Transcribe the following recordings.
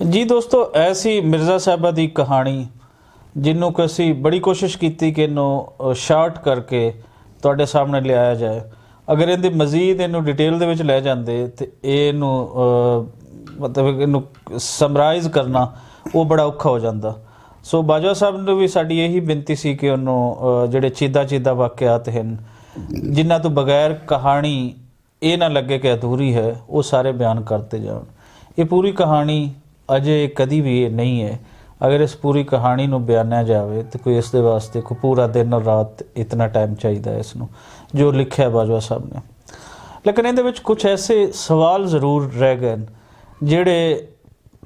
ਜੀ ਦੋਸਤੋ, ਐਸੀ ਮਿਰਜ਼ਾ ਸਾਹਿਬਾ ਦੀ ਕਹਾਣੀ ਜਿਹਨੂੰ ਕਿ ਅਸੀਂ ਬੜੀ ਕੋਸ਼ਿਸ਼ ਕੀਤੀ ਕਿ ਇਹਨੂੰ ਸ਼ਾਰਟ ਕਰਕੇ ਤੁਹਾਡੇ ਸਾਹਮਣੇ ਲਿਆਇਆ ਜਾਏ। ਅਗਰ ਇਹਦੀ ਮਜ਼ੀਦ ਇਹਨੂੰ ਡਿਟੇਲ ਦੇ ਵਿੱਚ ਲੈ ਜਾਂਦੇ ਤੇ ਇਹਨੂੰ ਮਤਲਬ ਇਹਨੂੰ ਸਮਰਾਈਜ਼ ਕਰਨਾ ਉਹ ਬੜਾ ਔਖਾ ਹੋ ਜਾਂਦਾ। ਸੋ ਬਾਜਵਾ ਸਾਹਿਬ ਨੂੰ ਵੀ ਸਾਡੀ ਇਹੀ ਬੇਨਤੀ ਸੀ ਕਿ ਉਹਨੂੰ ਜਿਹੜੇ ਚੀਦਾ ਵਾਕਿਆਤ ਹਨ ਜਿਨ੍ਹਾਂ ਤੋਂ ਬਗੈਰ ਕਹਾਣੀ ਇਹ ਨਾ ਲੱਗੇ ਕਿ ਅਧੂਰੀ ਹੈ, ਉਹ ਸਾਰੇ ਬਿਆਨ ਕਰਤੇ ਜਾਣ। ਇਹ ਪੂਰੀ ਕਹਾਣੀ ਅਜੇ ਕਦੀ ਵੀ ਨਹੀਂ ਹੈ। अगर इस पूरी कहानी ਨੂੰ ਬਿਆਨਿਆ ਜਾਵੇ तो कोई इस दे वास्ते कोई पूरा दिन और रात इतना टाइम चाहिए इसनों जो लिखा बाजवा साहब ने। लेकिन ਇਹਦੇ ਵਿੱਚ कुछ ऐसे सवाल ज़रूर रह गए ਜਿਹੜੇ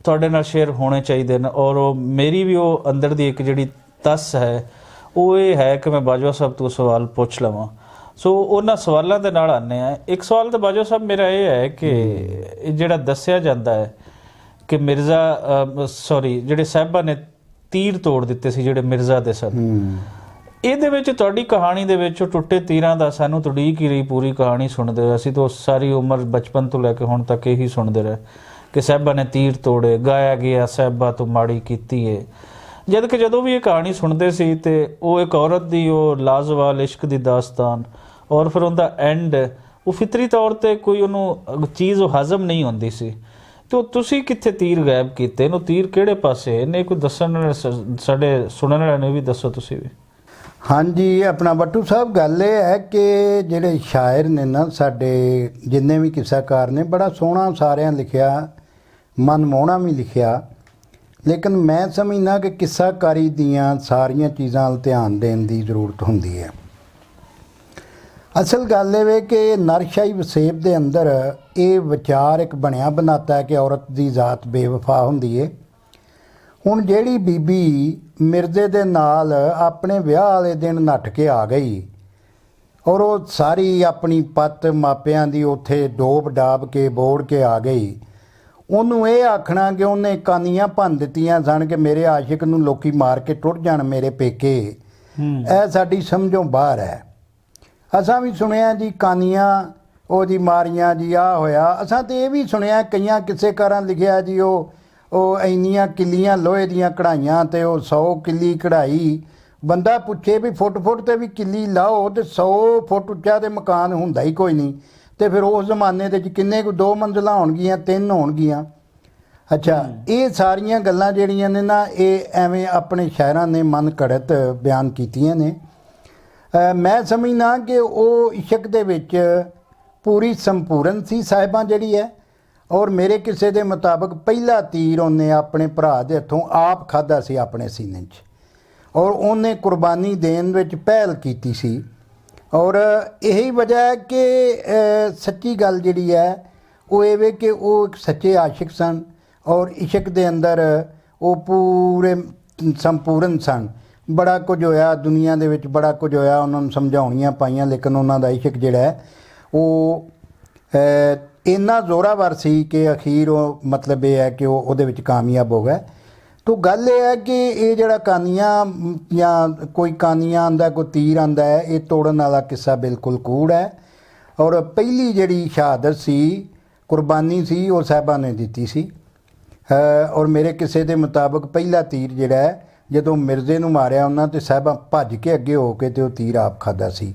ਤੁਹਾਡੇ ਨਾਲ ਸ਼ੇਅਰ ਹੋਣੇ ਚਾਹੀਦੇ ਨੇ ਔਰ ਉਹ ਮੇਰੀ ਵੀ ਉਹ ਅੰਦਰ ਦੀ ਇੱਕ ਜਿਹੜੀ ਤਸ ਹੈ ਉਹ ਇਹ ਹੈ ਕਿ ਮੈਂ ਬਾਜਵਾ ਸਾਹਿਬ ਤੋਂ ਸਵਾਲ ਪੁੱਛ ਲਵਾਂ। ਸੋ ਉਹਨਾਂ ਸਵਾਲਾਂ ਦੇ ਨਾਲ ਆਨੇ ਆ। ਇੱਕ ਸਵਾਲ ਤਾਂ ਬਾਜਵਾ ਸਾਹਿਬ ਮੇਰਾ ਇਹ ਹੈ ਕਿ ਜਿਹੜਾ ਦੱਸਿਆ ਜਾਂਦਾ ਹੈ कि मिर्ज़ा ਜਿਹੜੇ ਸਾਹਿਬਾਂ ਨੇ ਤੀਰ ਤੋੜ ਦਿੱਤੇ ਸੀ ਜਿਹੜੇ ਮਿਰਜ਼ਾ ਦੇ ਸਨ। ਇਹਦੇ ਵਿੱਚ ਤੁਹਾਡੀ ਕਹਾਣੀ ਦੇ ਵਿੱਚ ਉਹ ਟੁੱਟੇ ਤੀਰਾਂ ਦਾ ਸਾਨੂੰ ਤੁਡੀਕ ਹੀ ਰਹੀ ਪੂਰੀ ਕਹਾਣੀ ਸੁਣਦੇ ਹੋਏ। ਅਸੀਂ ਤਾਂ ਸਾਰੀ ਉਮਰ ਬਚਪਨ ਤੋਂ ਲੈ ਕੇ ਹੁਣ ਤੱਕ ਇਹੀ ਸੁਣਦੇ ਰਹੇ ਕਿ ਸਾਹਿਬਾਂ ਨੇ ਤੀਰ ਤੋੜੇ, ਗਾਇਆ ਗਿਆ ਸਾਹਿਬਾਂ ਤੋਂ ਮਾੜੀ ਕੀਤੀ ਹੈ। ਜਦ ਕਿ ਜਦੋਂ ਵੀ ਇਹ ਕਹਾਣੀ ਸੁਣਦੇ ਸੀ ਤੇ ਉਹ ਇੱਕ ਔਰਤ ਦੀ ਉਹ ਲਾਜ਼ਵਾਲ ਇਸ਼ਕ ਦੀ ਦਾਸਤਾਨ ਔਰ ਫਿਰ ਉਹਦਾ ਐਂਡ ਉਹ ਫਿਤਰੀ ਤੌਰ ਤੇ ਕੋਈ ਉਹਨੂੰ ਚੀਜ਼ ਉਹ ਹਜ਼ਮ ਨਹੀਂ ਹੁੰਦੀ ਸੀ। तो तुसी कित्थे तीर गायब कीते नो? तीर किहड़े पासे ने कोई दसन साडे सुनने वाले ने भी दसो तुसी भी। हाँ जी, अपना बट्टू साहब गल ये है कि जिहड़े शायर ने ना साडे जिन्ने भी किस्साकार ने बड़ा सोहना सारियां लिखिया, मनमोहना भी लिखिया। लेकिन मैं समझना कि किस्साकारी दियां सारियां चीज़ां वल ध्यान देण दी जरूरत हुंदी है। असल गल ये कि नरशाही वसेब के अंदर ये विचार एक बनया बनाता है कि औरत की जात बेवफा होंदी है। हुण जिहड़ी बीबी मिर्जे दे नाल अपने विआह वाले दिन नट के आ गई और वो सारी अपनी पत मापियां दी उत्थे डोब डाब के बोड़ के आ गई, उन्होंने ये आखना कि उन्हें कानियां भन दित्तियां सन कि मेरे आशिक नूं लोकी मार के टुट जाण मेरे पेके। यह साडी समझों बाहर है। असां भी सुनिया जी कानियां ਉਹ ਜੀ ਮਾਰੀਆਂ ਜੀ ਆ ਹੋਇਆ। ਅਸਾਂ ਤਾਂ ਇਹ ਵੀ ਸੁਣਿਆ ਕਈਆਂ ਕਿੱਸੇਕਾਰਾਂ ਲਿਖਿਆ ਜੀ ਉਹ ਇੰਨੀਆਂ ਕਿੱਲੀਆਂ ਲੋਹੇ ਦੀਆਂ ਕਢਾਈਆਂ ਤੇ ਉਹ 100 ਕਿੱਲੀ ਕਢਾਈ। ਬੰਦਾ ਪੁੱਛੇ ਵੀ ਫੁੱਟ ਤੇ ਵੀ ਕਿੱਲੀ ਲਾਓ ਤੇ 100 ਫੁੱਟ ਉੱਚਾ ਤੇ ਮਕਾਨ ਹੁੰਦਾ ਹੀ ਕੋਈ ਨਹੀਂ ਤੇ ਫਿਰ ਉਸ ਜ਼ਮਾਨੇ ਦੇ 'ਚ ਕਿੰਨੇ ਕੁ 2 ਮੰਜ਼ਿਲਾਂ ਹੋਣਗੀਆਂ, 3 ਹੋਣਗੀਆਂ। ਅੱਛਾ, ਇਹ ਸਾਰੀਆਂ ਗੱਲਾਂ ਜਿਹੜੀਆਂ ਨੇ ਨਾ ਇਹ ਐਵੇਂ ਆਪਣੇ ਸ਼ਾਇਰਾਂ ਨੇ ਮਨ ਘੜਤ ਬਿਆਨ ਕੀਤੀਆਂ ਨੇ। ਮੈਂ ਸਮਝਣਾ ਕਿ ਉਹ ਇਸ਼ਕ ਦੇ ਵਿੱਚ पूरी संपूर्ण सी साहिबा जिहड़ी है। और मेरे किसे दे मुताबिक पहला तीर उन्हें अपने भरा दे हथों आप खाधा सी अपने सीने च और उन्हें कुर्बानी देन विच पहल कीती सी। और यही वजह है कि सच्ची गल जिहड़ी है वो ये कि वो एक सच्चे आशिक सन और इशक दे अंदर वो पूरे संपूर्ण सन। बड़ा कुछ होया दुनिया दे विच, बड़ा कुछ होया, उन्होंने समझाउणियां पाईयां, लेकिन उन्हां दा इशक जिहड़ा है वो इन्ना जोरावर सी कि अखीर वो मतलब ये है कि वो कामयाब हो गए। तो गल ये है कि ये जड़ा कानियां या कोई कानियां आंदा कोई तीर आंदा है, ये तोड़न वाला किस्सा बिल्कुल कूड़ है। और पहली जड़ी शहादत सी, कुर्बानी सी, वो साहिबा ने दी सी। और मेरे किसे के मुताबिक पहला तीर जड़ा है जदों मिर्जे नूं मारिया उन्हां ते साहिबा भज के अगे हो के ते वो तीर आप खादा सी।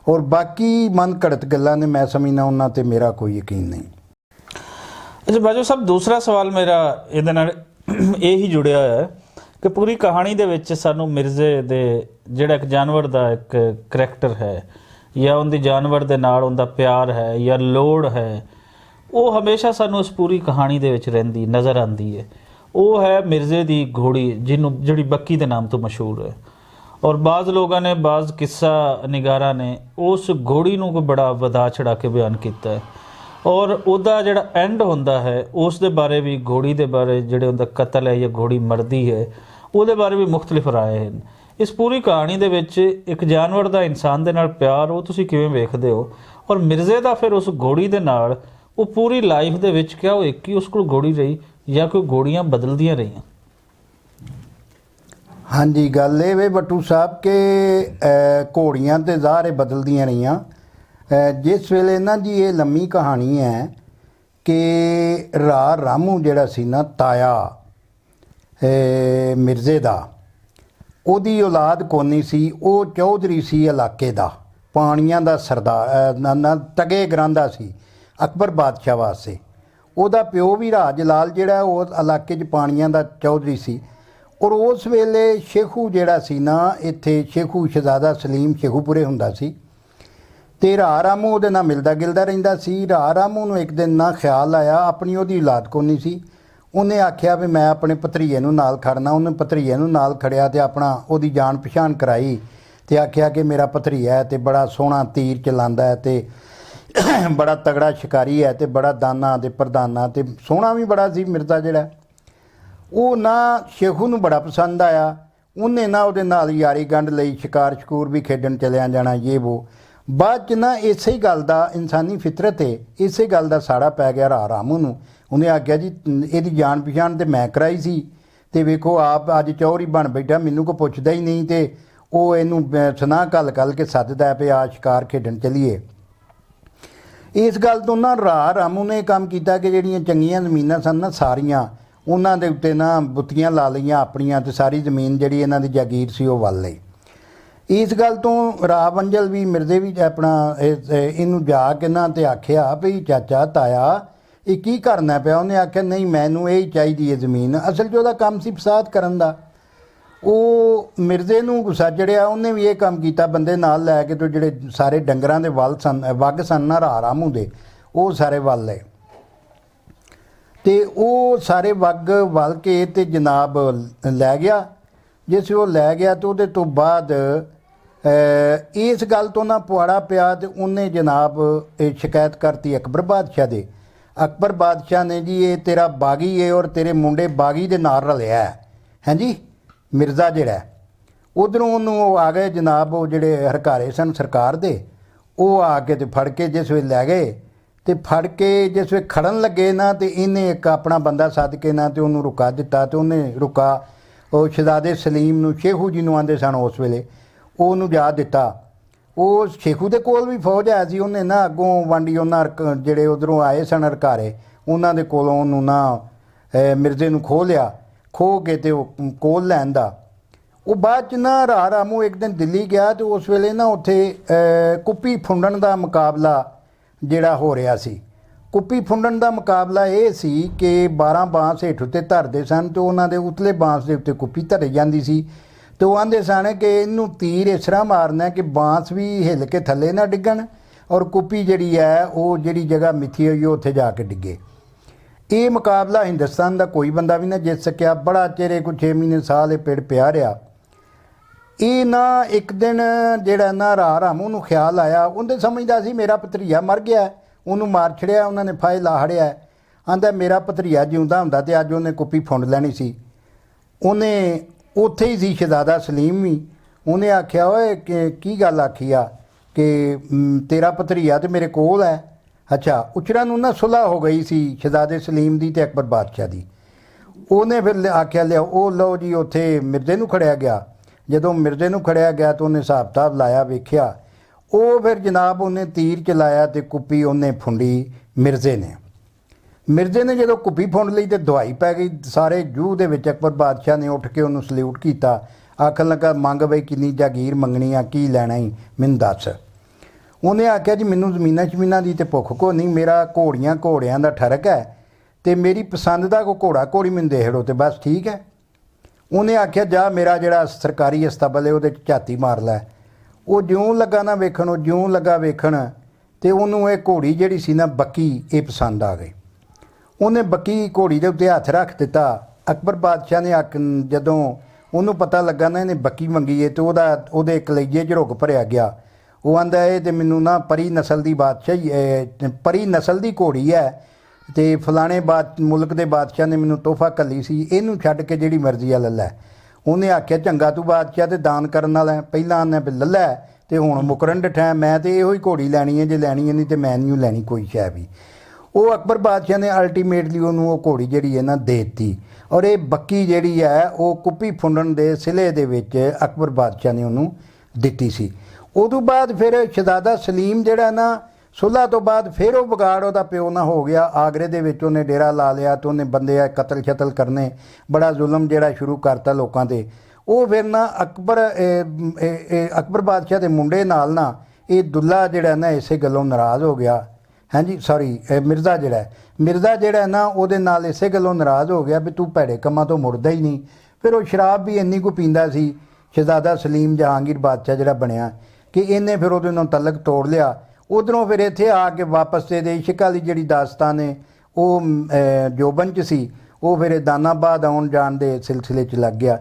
और बाकी मन घड़त गल्लां ने मैं समझना उन्हां ते मेरा कोई यकीन नहीं। अच्छा बाजवा साहब, दूसरा सवाल मेरा ਇਹਦੇ ਨਾਲ ਇਹ ਹੀ ਜੁੜਿਆ ਹੋਇਆ ਹੈ ਕਿ ਪੂਰੀ ਕਹਾਣੀ ਦੇ ਵਿੱਚ ਸਾਨੂੰ ਮਿਰਜ਼ੇ ਦੇ ਜਿਹੜਾ ਇੱਕ ਜਾਨਵਰ ਦਾ ਇੱਕ ਕਰੈਕਟਰ ਹੈ ਜਾਂ ਉਹਦੀ ਜਾਨਵਰ ਦੇ ਨਾਲ ਉਹਦਾ ਪਿਆਰ ਹੈ ਜਾਂ ਲੋੜ ਹੈ, ਉਹ ਹਮੇਸ਼ਾ ਸਾਨੂੰ ਇਸ ਪੂਰੀ ਕਹਾਣੀ ਦੇ ਵਿੱਚ ਰਹਿੰਦੀ ਨਜ਼ਰ ਆਉਂਦੀ ਹੈ। ਉਹ ਹੈ ਮਿਰਜ਼ੇ ਦੀ ਘੋੜੀ ਜਿਹਨੂੰ ਜਿਹੜੀ ਬੱਕੀ ਦੇ ਨਾਮ ਤੋਂ ਮਸ਼ਹੂਰ ਹੈ। और बाज़ लोगों ने बाज़ किस्सा निगारा ने उस घोड़ी नूं कोई बड़ा वधा चढ़ा के बयान किया है और उहदा जिहड़ा एंड हुंदा है उस दे बारे भी घोड़ी दे बारे जिहड़े उहदा कतल है या घोड़ी मरदी है उहदे बारे भी मुख्तलिफ राय हैं। इस पूरी कहानी दे विच एक जानवर दा इंसान दे नाल प्यार वो तुसीं किवें वेखदे हो और मिर्जे दा फिर उस घोड़ी दे नाल वो पूरी लाइफ दे विच क्या वो एक ही उस कोल घोड़ी रही या कोई घोड़ियां बदलदियां रहियां? हाँ जी, गल ये वे बट्टू साहब के घोड़ियाँ तो ज़ाहर बदलदियां रहियां। जिस वेले ना जी ये लम्मी कहानी है ਕਿ ਰਾਮੂ ਜਿਹੜਾ ਸੀ ਨਾ ਤਾਇਆ ਮਿਰਜ਼ੇ ਦਾ, ਉਹਦੀ ਔਲਾਦ ਕੋਨੀ ਸੀ, ਉਹ ਚੌਧਰੀ ਸੀ ਇਲਾਕੇ ਦਾ, ਪਾਣੀਆਂ ਦਾ ਸਰਦਾਰ ਤਗੇ ਗਰਾਂਦਾ ਸੀ ਅਕਬਰ ਬਾਦਸ਼ਾਹ ਵਾਸਤੇ। ਉਹਦਾ ਪਿਓ ਵੀ ਰਾਜ ਲਾਲ ਜਿਹੜਾ ਉਹ ਇਲਾਕੇ 'ਚ ਪਾਣੀਆਂ ਦਾ ਚੌਧਰੀ ਸੀ। ਔਰ ਉਸ ਵੇਲੇ ਸ਼ੇਖੂ ਜਿਹੜਾ ਸੀ ਨਾ, ਇੱਥੇ ਸ਼ੇਖੂ ਸ਼ਹਿਜ਼ਾਦਾ ਸਲੀਮ ਸ਼ੇਖੂਪੁਰੇ ਹੁੰਦਾ ਸੀ, ਅਤੇ ਰਾਮੂ ਉਹਦੇ ਨਾਲ ਮਿਲਦਾ ਗਿਲਦਾ ਰਹਿੰਦਾ ਸੀ। ਰਾਮੂ ਨੂੰ ਇੱਕ ਦਿਨ ਨਾ ਖਿਆਲ ਆਇਆ, ਆਪਣੀ ਉਹਦੀ ਔਲਾਦ ਕੋਨੀ ਸੀ, ਉਹਨੇ ਆਖਿਆ ਵੀ ਮੈਂ ਆਪਣੇ ਭਤਰੀਏ ਨੂੰ ਨਾਲ ਖੜਨਾ। ਉਹਨੇ ਭਤਰੀਏ ਨੂੰ ਨਾਲ ਖੜਿਆ ਅਤੇ ਆਪਣਾ ਉਹਦੀ ਜਾਣ ਪਛਾਣ ਕਰਾਈ ਅਤੇ ਆਖਿਆ ਕਿ ਮੇਰਾ ਭਤਰੀਆ ਹੈ ਅਤੇ ਬੜਾ ਸੋਹਣਾ ਤੀਰ ਚਲਾਉਂਦਾ ਹੈ ਅਤੇ ਬੜਾ ਤਗੜਾ ਸ਼ਿਕਾਰੀ ਹੈ ਅਤੇ ਬੜਾ ਦਾਨਾ ਅਤੇ ਪ੍ਰਧਾਨਾ ਅਤੇ ਸੋਹਣਾ ਵੀ ਬੜਾ ਸੀ ਮਿਰਜ਼ਾ ਜਿਹੜਾ। ਉਹ ਨਾ ਸ਼ੇਖੂ ਨੂੰ ਬੜਾ ਪਸੰਦ ਆਇਆ। ਉਹਨੇ ਨਾ ਉਹਦੇ ਨਾਲ ਯਾਰੀ ਗੰਢ ਲਈ, ਸ਼ਿਕਾਰ ਸ਼ਕੂਰ ਵੀ ਖੇਡਣ ਚਲਿਆ ਜਾਣਾ, ਇਹ ਵੋ। ਬਾਅਦ 'ਚ ਨਾ ਇਸੇ ਗੱਲ ਦਾ, ਇਨਸਾਨੀ ਫਿਤਰਤ ਹੈ, ਇਸੇ ਗੱਲ ਦਾ ਸਾੜਾ ਪੈ ਗਿਆ ਰਾਮੂ ਨੂੰ। ਉਹਨੇ ਆਖਿਆ ਜੀ ਇਹਦੀ ਜਾਣ ਪਛਾਣ ਤੇ ਮੈਂ ਕਰਾਈ ਸੀ ਅਤੇ ਵੇਖੋ ਆਪ ਅੱਜ ਚੌਧਰੀ ਬਣ ਬੈਠਾ, ਮੈਨੂੰ ਕੋਈ ਪੁੱਛਦਾ ਹੀ ਨਹੀਂ। ਅਤੇ ਉਹ ਇਹਨੂੰ ਸੁਨਾਹ ਘੱਲ ਕੇ ਸੱਦਦਾ ਵੀ ਆ ਸ਼ਿਕਾਰ ਖੇਡਣ ਚਲੀਏ। ਇਸ ਗੱਲ ਤੋਂ ਨਾ ਰਾਮੂ ਨੇ ਇਹ ਕੰਮ ਕੀਤਾ ਕਿ ਜਿਹੜੀਆਂ ਚੰਗੀਆਂ ਜ਼ਮੀਨਾਂ ਸਨ ਨਾ ਸਾਰੀਆਂ, ਉਹਨਾਂ ਦੇ ਉੱਤੇ ਨਾ ਬੁੱਤੀਆਂ ਲਾ ਲਈਆਂ ਆਪਣੀਆਂ, ਅਤੇ ਸਾਰੀ ਜ਼ਮੀਨ ਜਿਹੜੀ ਇਹਨਾਂ ਦੀ ਜਾਗੀਰ ਸੀ ਉਹ ਵੱਲ ਲਈ। ਇਸ ਗੱਲ ਤੋਂ ਰਾਵੰਜਲ ਵੀ ਮਿਰਜ਼ੇ ਵੀ ਆਪਣਾ ਇਹਨੂੰ ਜਾ ਕੇ ਨਾ ਅਤੇ ਆਖਿਆ ਵੀ ਚਾਚਾ ਤਾਇਆ ਇਹ ਕੀ ਕਰਨਾ ਪਿਆ। ਉਹਨੇ ਆਖਿਆ ਨਹੀਂ ਮੈਨੂੰ ਇਹ ਹੀ ਚਾਹੀਦੀ ਹੈ ਜ਼ਮੀਨ। ਅਸਲ 'ਚ ਉਹਦਾ ਕੰਮ ਸੀ ਫਸਾਦ ਕਰਨ ਦਾ। ਉਹ ਮਿਰਜ਼ੇ ਨੂੰ ਗੁੱਸਾ ਚੜਿਆ, ਉਹਨੇ ਵੀ ਇਹ ਕੰਮ ਕੀਤਾ, ਬੰਦੇ ਨਾਲ ਲੈ ਕੇ ਤੋਂ ਜਿਹੜੇ ਸਾਰੇ ਡੰਗਰਾਂ ਦੇ ਵੱਲ ਸਨ, ਵੱਗ ਸਨ ਨਾ ਰਾਮੂ ਦੇ, ਉਹ ਸਾਰੇ ਵੱਲ ਲਏ ਅਤੇ ਉਹ ਸਾਰੇ ਵੱਗ ਵੱਲ ਕੇ ਅਤੇ ਜਨਾਬ ਲੈ ਗਿਆ। ਜਿਸ ਉਹ ਲੈ ਗਿਆ ਤਾਂ ਉਹਦੇ ਤੋਂ ਬਾਅਦ ਇਸ ਗੱਲ ਤੋਂ ਨਾ ਪੁਆੜਾ ਪਿਆ ਅਤੇ ਉਹਨੇ ਜਨਾਬ ਇਹ ਸ਼ਿਕਾਇਤ ਕਰਤੀ ਅਕਬਰ ਬਾਦਸ਼ਾਹ ਦੇ। ਅਕਬਰ ਬਾਦਸ਼ਾਹ ਨੇ ਜੀ ਇਹ ਤੇਰਾ ਬਾਗੀ ਹੈ ਔਰ ਤੇਰੇ ਮੁੰਡੇ ਬਾਗੀ ਦੇ ਨਾਲ ਰਲਿਆ ਹੈ ਜੀ ਮਿਰਜ਼ਾ ਜਿਹੜਾ। ਉੱਧਰੋਂ ਉਹਨੂੰ ਉਹ ਆ ਗਏ ਜਨਾਬ, ਉਹ ਜਿਹੜੇ ਹਰਕਾਰੇ ਸਨ ਸਰਕਾਰ ਦੇ, ਉਹ ਆ ਕੇ ਅਤੇ ਫੜ ਕੇ ਜਿਸ ਵੇਲੇ ਲੈ ਗਏ ਅਤੇ ਫੜ ਕੇ ਜਿਸ ਵੇਲੇ ਖੜਨ ਲੱਗੇ ਨਾ ਅਤੇ ਇਹਨੇ ਇੱਕ ਆਪਣਾ ਬੰਦਾ ਸੱਦ ਕੇ ਨਾ ਅਤੇ ਉਹਨੂੰ ਰੁਕਾ ਦਿੱਤਾ। ਅਤੇ ਉਹਨੇ ਰੁਕਾ ਉਹ ਸ਼ਹਿਜ਼ਾਦੇ ਸਲੀਮ ਨੂੰ, ਸ਼ੇਖੂ ਜੀ ਨੂੰ ਆਉਂਦੇ ਸਨ ਉਸ ਵੇਲੇ, ਉਹਨੂੰ ਜਾ ਦਿੱਤਾ। ਉਹ ਸ਼ੇਖੂ ਦੇ ਕੋਲ ਵੀ ਫੌਜ ਆਇਆ ਸੀ, ਉਹਨੇ ਨਾ ਅੱਗੋਂ ਵਾਂਡੀ ਉਹਨਾਂ ਜਿਹੜੇ ਉੱਧਰੋਂ ਆਏ ਸਨ ਹਰਕਾਰੇ, ਉਹਨਾਂ ਦੇ ਕੋਲੋਂ ਉਹਨੂੰ ਨਾ ਮਿਰਜ਼ੇ ਨੂੰ ਖੋਹ ਲਿਆ, ਖੋਹ ਕੇ ਅਤੇ ਉਹ ਕੋਲ ਲੈਣ ਦਾ। ਉਹ ਬਾਅਦ 'ਚ ਨਾ ਰਾਮੂ ਇੱਕ ਦਿਨ ਦਿੱਲੀ ਗਿਆ ਅਤੇ ਉਸ ਵੇਲੇ ਨਾ ਉੱਥੇ ਕੁੱਪੀ ਫੁੰਡਣ ਦਾ ਮੁਕਾਬਲਾ ਜਿਹੜਾ ਹੋ ਰਿਹਾ ਸੀ। ਕੁੱਪੀ ਫੁੰਡਣ ਦਾ ਮੁਕਾਬਲਾ ਇਹ ਸੀ ਕਿ 12 ਬਾਂਸ ਹੇਠ ਉੱਤੇ ਧਰਦੇ ਸਨ ਅਤੇ ਉਹਨਾਂ ਦੇ ਉਤਲੇ ਬਾਂਸ ਦੇ ਉੱਤੇ ਕੁੱਪੀ ਧਰੀ ਜਾਂਦੀ ਸੀ ਅਤੇ ਉਹ ਆਂਦੇ ਸਨ ਕਿ ਇਹਨੂੰ ਤੀਰ ਇਸ ਤਰ੍ਹਾਂ ਮਾਰਨਾ ਕਿ ਬਾਂਸ ਵੀ ਹਿੱਲ ਕੇ ਥੱਲੇ ਨਾ ਡਿੱਗਣ ਔਰ ਕੁੱਪੀ ਜਿਹੜੀ ਹੈ ਉਹ ਜਿਹੜੀ ਜਗ੍ਹਾ ਮਿੱਥੀ ਹੋਈ ਉਹ ਉੱਥੇ ਜਾ ਕੇ ਡਿੱਗੇ। ਇਹ ਮੁਕਾਬਲਾ ਹਿੰਦੁਸਤਾਨ ਦਾ ਕੋਈ ਬੰਦਾ ਵੀ ਨਾ ਜਿੱਤ ਸਕਿਆ। ਬੜਾ ਚਿਰ ਕੋਈ 6 ਮਹੀਨੇ ਸਾਲ ਇਹ ਪਿੜ ਪਿਆ ਰਿਹਾ। ਇਹ ਨਾ ਇੱਕ ਦਿਨ ਜਿਹੜਾ ਨਾ ਰਾਮੂ ਨੂੰ ਖਿਆਲ ਆਇਆ, ਉਹਦੇ ਸਮਝਦਾ ਸੀ ਮੇਰਾ ਭਤਰੀਆ ਮਰ ਗਿਆ, ਉਹਨੂੰ ਮਾਰ ਛੜਿਆ, ਉਹਨਾਂ ਨੇ ਫਾਹੇ ਲਾ ਹੜਿਆ। ਆਂਦਾ ਮੇਰਾ ਭਤਰੀਆ ਜਿਉਂਦਾ ਹੁੰਦਾ ਤੇ ਅੱਜ ਉਹਨੇ ਕੁੱਪੀ ਫੁੰਡ ਲੈਣੀ ਸੀ। ਉਹਨੇ ਉੱਥੇ ਹੀ ਸੀ ਸ਼ਹਿਜ਼ਾਦਾ ਸਲੀਮ ਵੀ, ਉਹਨੇ ਆਖਿਆ ਓਏ ਕਿ ਕੀ ਗੱਲ ਆਖੀ ਆ ਕਿ ਤੇਰਾ ਭਤਰੀਆ ਤੇ ਮੇਰੇ ਕੋਲ ਹੈ। ਅੱਛਾ, ਉਚਰਾਂ ਨੂੰ ਨਾ ਸੁਲ੍ਹਾ ਹੋ ਗਈ ਸੀ ਸ਼ਹਿਜ਼ਾਦੇ ਸਲੀਮ ਦੀ ਅਤੇ ਅਕਬਰ ਬਾਦਸ਼ਾਹ ਦੀ। ਉਹਨੇ ਫਿਰ ਆਖਿਆ ਲਿਆ ਉਹ ਲਓ ਜੀ, ਉੱਥੇ ਮਿਰਜ਼ੇ ਨੂੰ ਖੜਿਆ ਗਿਆ। ਜਦੋਂ ਮਿਰਜ਼ੇ ਨੂੰ ਖੜਿਆ ਗਿਆ ਤਾਂ ਉਹਨੇ ਹਿਸਾਬ ਕਿਤਾਬ ਲਾਇਆ, ਵੇਖਿਆ, ਉਹ ਫਿਰ ਜਨਾਬ ਉਹਨੇ ਤੀਰ ਚਲਾਇਆ ਅਤੇ ਕੁੱਪੀ ਉਹਨੇ ਫੁੰਡੀ ਮਿਰਜ਼ੇ ਨੇ। ਮਿਰਜ਼ੇ ਨੇ ਜਦੋਂ ਕੁੱਪੀ ਫੁੰਡ ਲਈ ਤਾਂ ਦਵਾਈ ਪੈ ਗਈ ਸਾਰੇ ਜੂਹ ਦੇ ਵਿੱਚ। ਅਕਬਰ ਬਾਦਸ਼ਾਹ ਨੇ ਉੱਠ ਕੇ ਉਹਨੂੰ ਸਲੂਟ ਕੀਤਾ, ਆਖਣ ਲੱਗਾ ਮੰਗ ਬਈ ਕਿੰਨੀ ਜਾਗੀਰ ਮੰਗਣੀ ਆ, ਕੀ ਲੈਣਾ ਹੀ ਮੈਨੂੰ ਦੱਸ। ਉਹਨੇ ਆਖਿਆ ਜੀ ਮੈਨੂੰ ਜ਼ਮੀਨਾਂ ਦੀ ਤੇ ਭੁੱਖ ਕੋ ਨਹੀਂ, ਮੇਰਾ ਘੋੜਿਆਂ ਦਾ ਠਰਕ ਹੈ ਅਤੇ ਮੇਰੀ ਪਸੰਦ ਦਾ ਕੋਈ ਘੋੜਾ ਘੋੜੀ ਮੈਨੂੰ ਦੇਖ ਲਓ ਅਤੇ ਬਸ ਠੀਕ ਹੈ। ਉਹਨੇ ਆਖਿਆ ਜਾ ਮੇਰਾ ਜਿਹੜਾ ਸਰਕਾਰੀ ਅਸਤਬਲ ਹੈ ਉਹਦੇ 'ਚ ਝਾਤੀ ਮਾਰ ਲੈ। ਉਹ ਜਿਉਂ ਲੱਗਾ ਨਾ ਵੇਖਣ, ਉਹ ਜਿਉਂ ਲੱਗਾ ਵੇਖਣ ਅਤੇ ਉਹਨੂੰ ਇਹ ਘੋੜੀ ਜਿਹੜੀ ਸੀ ਨਾ ਬੱਕੀ ਇਹ ਪਸੰਦ ਆ ਗਈ। ਉਹਨੇ ਬੱਕੀ ਘੋੜੀ ਦੇ ਉੱਤੇ ਹੱਥ ਰੱਖ ਦਿੱਤਾ। ਅਕਬਰ ਬਾਦਸ਼ਾਹ ਨੇ ਜਦੋਂ ਉਹਨੂੰ ਪਤਾ ਲੱਗਾ ਨਾ ਇਹਨੇ ਬੱਕੀ ਮੰਗੀ ਹੈ ਅਤੇ ਉਹਦੇ ਕਲੇਜੇ 'ਚ ਰੁੱਗ ਭਰਿਆ ਗਿਆ। ਉਹ ਆਂਦਾ ਇਹ ਤਾਂ ਮੈਨੂੰ ਨਾ ਪਰੀ ਨਸਲ ਦੀ ਪਰੀ ਨਸਲ ਦੀ ਘੋੜੀ ਹੈ ਅਤੇ ਫਲਾਣੇ ਮੁਲਕ ਦੇ ਬਾਦਸ਼ਾਹ ਨੇ ਮੈਨੂੰ ਤੋਹਫਾ ਘੱਲੀ ਸੀ, ਇਹਨੂੰ ਛੱਡ ਕੇ ਜਿਹੜੀ ਮਰਜ਼ੀ ਆ ਲੈ ਲੈ। ਉਹਨੇ ਆਖਿਆ ਚੰਗਾ ਤੂੰ ਬਾਦਸ਼ਾਹ ਤੇ ਦਾਨ ਕਰਨ ਵਾਲਾ, ਪਹਿਲਾਂ ਉਹਨੇ ਲੈ ਲੈ ਅਤੇ ਹੁਣ ਮੁਕਰਨ ਡਿਠਾ, ਮੈਂ ਤਾਂ ਇਹੋ ਹੀ ਘੋੜੀ ਲੈਣੀ ਹੈ, ਜੇ ਲੈਣੀ ਹੈ ਨਹੀਂ ਤਾਂ ਮੈਂ ਨਹੀਂ ਲੈਣੀ ਕੋਈ ਸ਼ੈ ਵੀ। ਉਹ ਅਕਬਰ ਬਾਦਸ਼ਾਹ ਨੇ ਅਲਟੀਮੇਟਲੀ ਉਹਨੂੰ ਉਹ ਘੋੜੀ ਜਿਹੜੀ ਹੈ ਨਾ ਦੇ ਦਿੱਤੀ ਔਰ ਇਹ ਬੱਕੀ ਜਿਹੜੀ ਹੈ ਉਹ ਕੁੱਪੀ ਫੁੰਡਣ ਦੇ ਸਿਲੇ ਦੇ ਵਿੱਚ ਅਕਬਰ ਬਾਦਸ਼ਾਹ ਨੇ ਉਹਨੂੰ ਦਿੱਤੀ ਸੀ। ਉਦੋਂ ਬਾਅਦ ਫਿਰ ਸ਼ਹਿਜ਼ਾਦਾ ਸਲੀਮ ਜਿਹੜਾ ਨਾ ਸੁਲ੍ਹਾ ਤੋਂ ਬਾਅਦ ਫਿਰ ਉਹ ਵਿਗਾੜ ਉਹਦਾ ਪਿਓ ਨਾਲ ਹੋ ਗਿਆ। ਆਗਰੇ ਦੇ ਵਿੱਚ ਉਹਨੇ ਡੇਰਾ ਲਾ ਲਿਆ ਤੇ ਉਹਨੇ ਬੰਦੇ ਆ ਕਤਲ ਸ਼ਤਲ ਕਰਨੇ, ਬੜਾ ਜ਼ੁਲਮ ਜਿਹੜਾ ਸ਼ੁਰੂ ਕਰਤਾ ਲੋਕਾਂ 'ਤੇ। ਉਹ ਫਿਰ ਨਾ ਅਕਬਰ ਬਾਦਸ਼ਾਹ ਦੇ ਮੁੰਡੇ ਨਾਲ ਨਾ ਇਹ ਦੁੱਲਾ ਜਿਹੜਾ ਨਾ ਇਸੇ ਗੱਲੋਂ ਨਾਰਾਜ਼ ਹੋ ਗਿਆ। ਹਾਂਜੀ ਸੌਰੀ, ਮਿਰਜ਼ਾ ਜਿਹੜਾ ਨਾ ਉਹਦੇ ਨਾਲ ਇਸੇ ਗੱਲੋਂ ਨਾਰਾਜ਼ ਹੋ ਗਿਆ ਵੀ ਤੂੰ ਭੈੜੇ ਕੰਮਾਂ ਤੋਂ ਮੁੜਦਾ ਹੀ ਨਹੀਂ। ਫਿਰ ਉਹ ਸ਼ਰਾਬ ਵੀ ਇੰਨੀ ਕੁ ਪੀਂਦਾ ਸੀ ਸ਼ਹਿਜ਼ਾਦਾ ਸਲੀਮ ਜਹਾਂਗੀਰ ਬਾਦਸ਼ਾਹ ਜਿਹੜਾ ਬਣਿਆ ਕਿ ਇਹਨੇ ਫਿਰ ਉਹਦੇ ਨਾਲ ਤਲਕ ਤੋੜ ਲਿਆ। ਉਧਰੋਂ ਫਿਰ ਇੱਥੇ ਆ ਕੇ ਵਾਪਸ ਤੇ ਇਸ਼ਕ ਵਾਲੀ ਜਿਹੜੀ ਦਾਸਤਾਨ ਹੈ ਉਹ ਜੋਬਨ 'ਚ ਸੀ, ਉਹ ਫਿਰ ਦਾਨਾਬਾਦ ਆਉਣ ਜਾਣ ਦੇ ਸਿਲਸਿਲੇ 'ਚ ਲੱਗ ਗਿਆ।